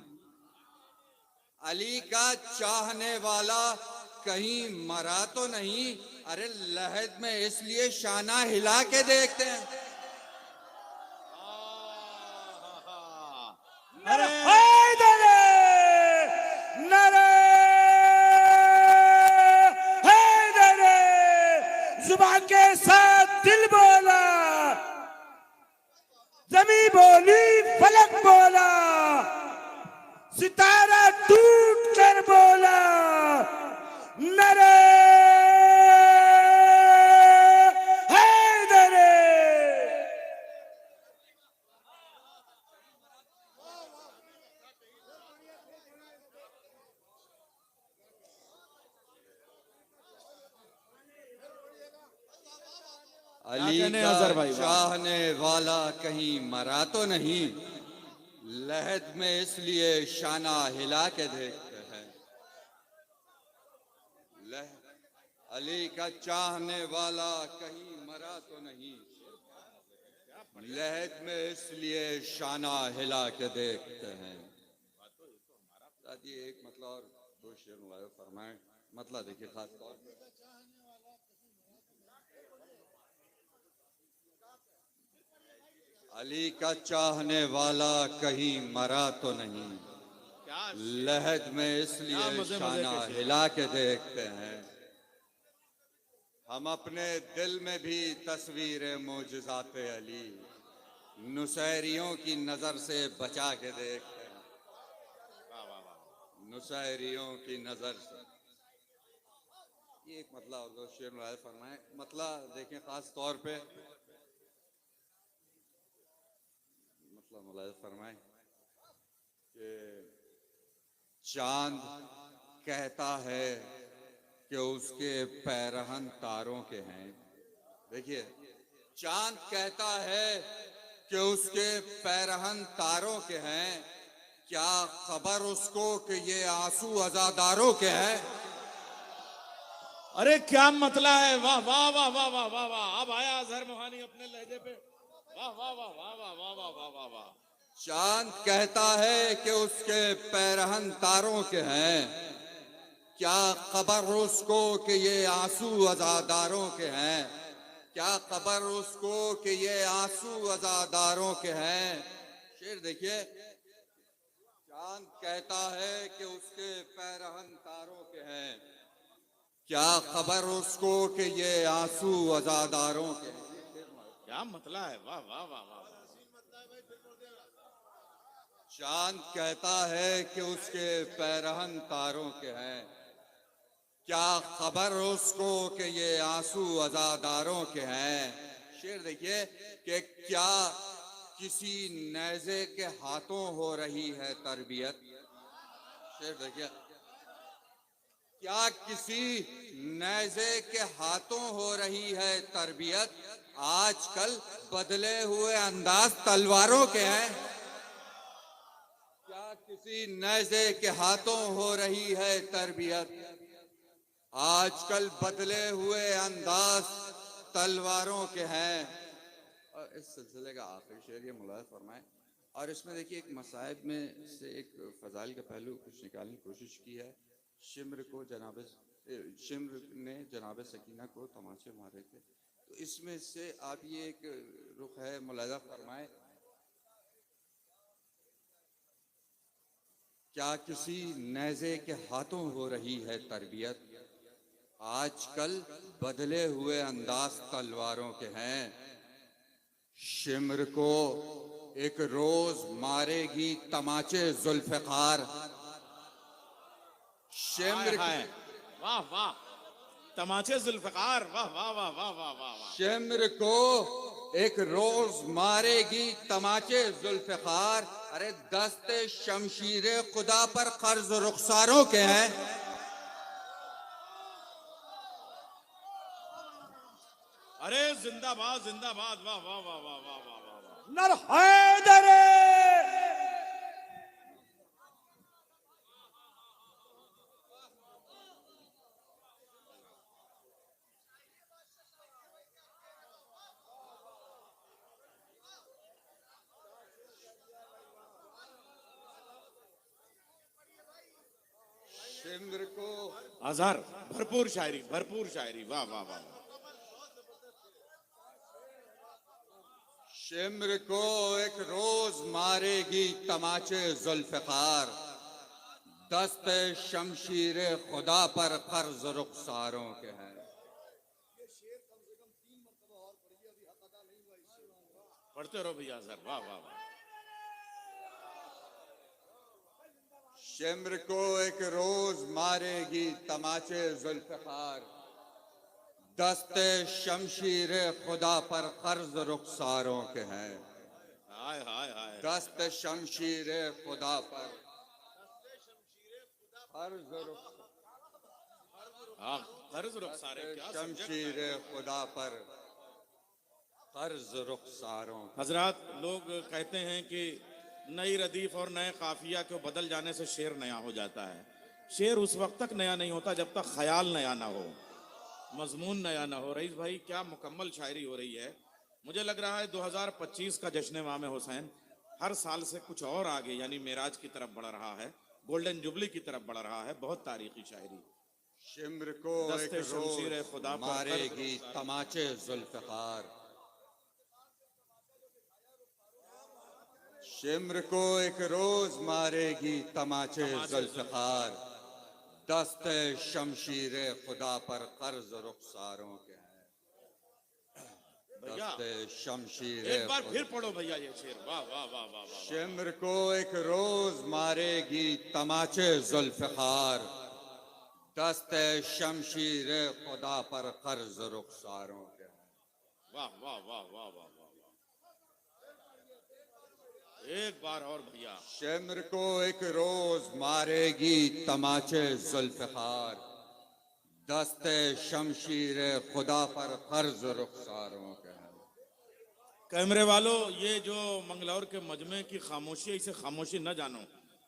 अली का चाहने वाला कहीं मरा तो नहीं। अरे लहद में इसलिए शाना हिला के देखते हैं।
नरे हैदरे, नरे हैदरे। जुबान के साथ दिल बोला, जमी बोली, फलक बोला, सितारा टूट कर बोला, नरे हैदरे।
अली का चाहने वाला कहीं मरा तो नहीं, लहद में इसलिए शाना हिला के देखते हैं। अली का चाहने वाला कहीं मरा तो नहीं, लहद में इसलिए शाना हिला के देखते हैं। एक मतलब और 2 शेर मुलाज़ा फरमाएं। मतलब देखिए, खास तौर पर अली का चाहने वाला कहीं मरा तो नहीं,
क्या
लहद में
क्या
इसलिए
मजे
शाना
के शेर।
हिला के देखते हैं। हम अपने दिल में भी तस्वीरें मोजज़ाते अली नुसैरियों की नजर से बचा के देखते हैं, नुसैरियों की नजर से। ये एक मतलब और दो शेर मुलाहिज़ फरमाए। मतलब देखें खास तौर पे मतलब मुलाहिज़ फरमाए कि चांद कहता है कि उसके पैरहन तारों के हैं। देखिए, चांद कहता है कि उसके पैरहन तारों के हैं, क्या खबर उसको कि ये आंसू अज़ादारों के हैं।
अरे क्या मतला है, वाह वाह वाह वाह वाह वाह वाह। अब आया अजहर मोहानी अपने लहजे पे, वाह वाह वाह वाह वाह वाह वाह वाह वाह वाह।
चांद कहता है कि उसके पैरहन तारों के हैं, क्या खबर उसको कि ये आंसू अज़ादारों के हैं, क्या खबर उसको कि ये आंसू अज़ादारों के हैं। शेर देखिए, चांद कहता है कि उसके पैरहन तारों के हैं, क्या खबर उसको कि ये आंसू अज़ादारों के हैं।
क्या मतला है, वाह वाह वाह वाह।
चांद कहता है कि उसके पैरहन तारों के हैं, क्या खबर उसको कि ये आंसू अज़ादारों के हैं। शेर देखिए कि क्या किसी नेज़े के हाथों हो रही है तरबियत। शेर देखिए, क्या किसी नेज़े के हाथों हो रही है तरबियत, आजकल बदले हुए अंदाज तलवारों के हैं। क्या किसी नेज़े के हाथों हो रही है तरबियत, आजकल बदले हुए अंदाज तलवारों के हैं। और इस सिलसिले का आखिरी शेर ये मुलाहिज़ फरमाए। और इसमें देखिए एक मसाइब में से एक फ़ज़ाइल का पहलू कुछ निकालने की कोशिश की है। शिम्र ने जनाब सकीना को तमाचे मारे थे, तो इसमें से आप ये एक रुख है मुलाहिज़ा फरमाए। क्या किसी नेज़े के हाथों हो रही है तरबियत, आजकल बदले हुए अंदाज तलवारों के हैं। शिम्र को एक रोज मारेगी तमाचे जुल्फ़िकार। शिम्र
हाय वाह वाह, तमाचे जुल्फ़िकार, वाह वाह वाह वाह वाह वाह वाह।
शिम्र को एक रोज मारेगी तमाचे जुल्फ़िकार। अरे दस्ते शमशीरे खुदा पर कर्ज रुखसारों के हैं।
अरे जिंदाबाद जिंदाबाद, वाह वाह वाह वाह वाह वाह वाह वाह।
नर हैदर
शिम्र को
अजहर भरपूर शायरी, वाह वाह वाह।
शिम्र को एक रोज मारेगी तमाचे जुल्फ़िकार, दस्ते शमशीरे खुदा पर कर्ज रुखसारों के हैं।
पढ़ते रहो भैया अजहर, वाह वाह वाह।
शिम्र को एक रोज मारेगी तमाचे जुल्फ़िकार, दस्ते शमशीरे खुदा पर कर्ज रुखसारों के हैं।
हाय हाय हाय,
दस्त शमशीरे खुदा पर कर्ज
हाँ कर्ज रुखसारे, क्या सब्जेक्ट है।
शमशीरे खुदा पर कर्ज रुखसारों।
हजरात, लोग कहते हैं कि नई रदीफ और नए काफिया को बदल जाने से शेर नया हो जाता है। शेर उस वक्त तक नया नहीं होता जब तक ख्याल नया ना हो, मजमून नया ना हो। रईस भाई, क्या मुकम्मल शायरी हो रही है। मुझे लग रहा है 2025 का जश्न इमाम हुसैन हर साल से कुछ और आगे, यानी मेराज की तरफ बढ़ रहा है, गोल्डन जुबली की तरफ बढ़ रहा है। बहुत तारीखी शायरी।
शिम्र को एक
दस्ते शमशीरे
रोज
खुदा पर
मारेगी तमाचे जुल्फ़िकार, शिम्र को एक रोज मारेगी तमाचे जुल्फ़िकार, दस्त शमशीर खुदा पर कर्ज रुखसारों के हैं।
भैया
दस्त शमशीर
एक बार फिर पढ़ो भैया ये शेर। वाह वाह वाह वाह वाह।
शिम्र को एक रोज मारेगी तमाचे जुल्फ़िकार, दस्त शमशीर खुदा पर कर्ज रुखसारों के हैं।
वाह वाह वाह वाह वाह वाह। एक बार और भैया।
शिम्र को एक रोज मारेगी तमाचे जुल्फ़िकार, दस्त शमशीर खुदा पर कर्ज रुखसारों के हैं।
कैमरे वालों, ये जो मंगलौर के मजमे की खामोशी है, इसे खामोशी न जानो।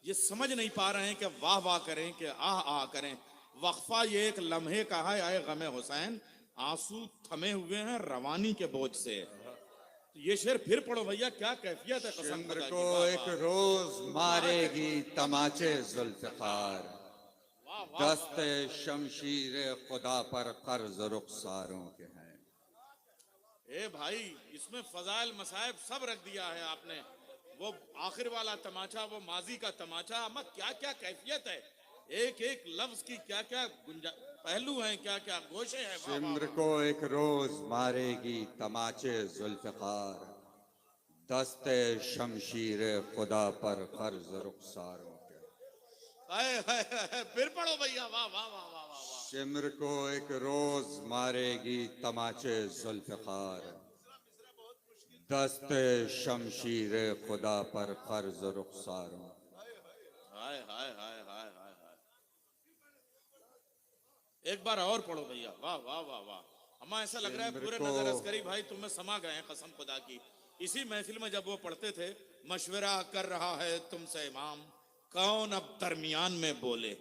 ये समझ नहीं पा रहे हैं कि वाह वाह करें कि आह आह करें। वक्फा ये एक लम्हे का है, आए गमे हुसैन, आंसू थमे हुए हैं रवानी के बोझ से। तो ये शेर फिर पढ़ो भैया, क्या कैफियत है कसम
शिम्र
खुदा की।
को
वाह,
एक
वाह।
रोज मारेगी तमाचे जुल्फ़िकार,
वाह, वाह,
दस्त शमशीर खुदा पर कर्ज रुखसारों के हैं।
ए भाई, इसमें फजाइल मसाइब सब रख दिया है आपने। वो आखिर वाला तमाचा, वो माजी का तमाचा, अम्मा क्या क्या कैफियत है। एक एक लफ्ज की क्या क्या पहलू हैं, क्या क्या गोशे हैं। वाह, वाह,
शिम्र
वाह।
को एक रोज मारेगी तमाचे जुल्फ़िकार, दस्त शमशीर खुदा पर कर्ज रुखसारों के हैं।
हाय, फिर पढ़ो भैया। वाह वाह वाह वाह वाह वाह।
शिम्र को एक रोज मारेगी तमाचे जुल्फ़िकार, दस्त शमशीर खुदा पर कर्ज रुखसारों।
हाय हाय हाय हाय हाय हाय। एक बार और पढ़ो भैया। वाह वाह वाह वाह। हमें ऐसा लग रहा है पूरे
शिम्र को-
नजर अस्करी भाई तुम्हें समा गए हैं कसम खुदा की। इसी महफिल में जब वो पढ़ते थे, मशवरा कर रहा है तुमसे इमाम, कौन अब दरमियान में बोले।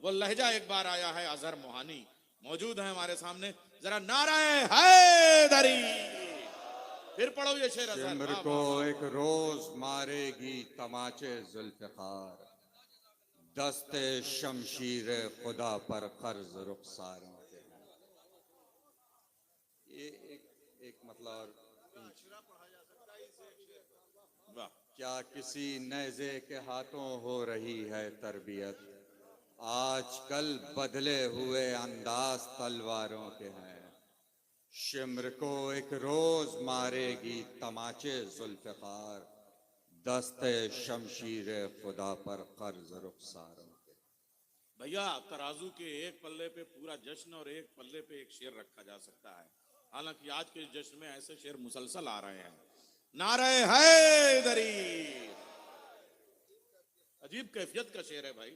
वो लहजा एक बार आया है अजहर मोहानी, मौजूद है हमारे सामने। जरा नाराए हैदरी फिर पढ़ो ये शेर अजहर।
शिम्र
वाह,
को
वाह, वाह।
एक रोज मारेगी तमाचे जुल्फ़िकार, दस्त शमशीर खुदा पर कर्ज रुखसारों के हैं। ये एक मतलब
वाह।
क्या किसी नेज़े के हाथों हो रही है तरबियत, आजकल बदले हुए अंदाज तलवारों के हैं। शिम्र को एक रोज मारेगी तमाचे जुल्फ़िकार, दस्त शमशीर खुदा पर कर्ज रुखसारों के।
भैया तराजू के एक पल्ले पे पूरा जश्न और एक पल्ले पे एक शेर रखा जा सकता है। हालांकि आज के जश्न में ऐसे शेर मुसलसल आ रहे हैं। नारे हैदरी, अजीब कैफियत का शेर है भाई।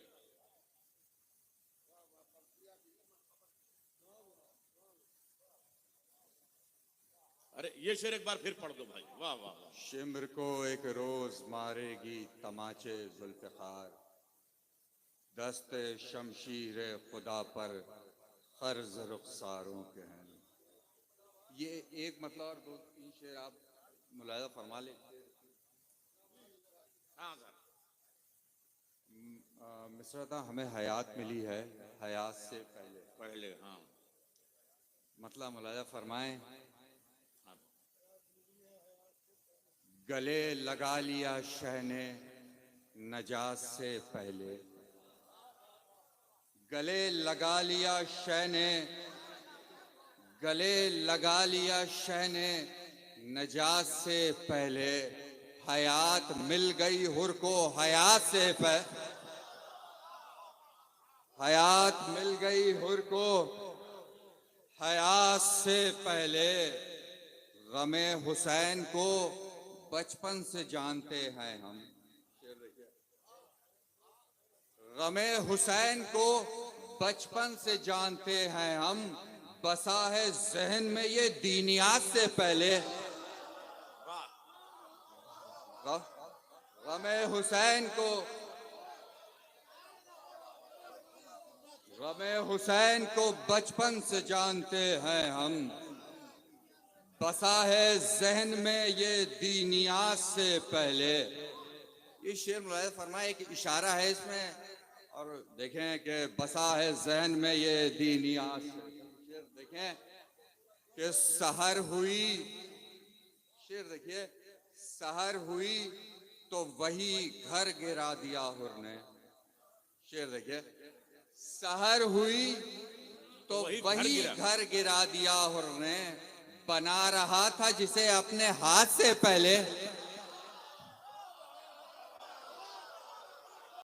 अरे ये शेर एक बार फिर पढ़ दो भाई। वाह वाह वाह।
शिम्र को एक रोज मारेगी तमाचे जुल्फ़िकार, दस्त शमशीर खुदा पर कर्ज रुखसारों के हैं। ये एक मतलब और दो तीन शेर आप मुलाहिज़ा फरमा ले।
हाँ सर।
मिस्र था, हमें हयात मिली है हयात से पहले,
पहले हाँ।
मतलब मुलाहिज़ा फरमाएं। गले लगा लिया शहने नजात से पहले, गले लगा लिया शहने, गले लगा लिया शहने नजात से पहले, हयात मिल गई हुर को हयात से हयात मिल गई हुर को हयात से पहले। गमे हुसैन को बचपन से जानते हैं हम, गमे हुसैन को बचपन से जानते हैं हम, बसा है जहन में ये दीनियात से पहले। गमे हुसैन को, गमे हुसैन को बचपन से जानते हैं हम, बसा है जहन में ये दीनियात से पहले। ये शेर मुलाहिज़ा फरमाए, एक इशारा है इसमें, और देखें कि बसा है जहन में ये दीनियात से। शेर देखें कि सहर हुई, शेर देखिए, सहर हुई तो वही घर गिरा दिया हुर ने। शेर देखिए, सहर हुई तो वही घर गिरा दिया हुर ने, बना रहा था जिसे अपने हाथ से पहले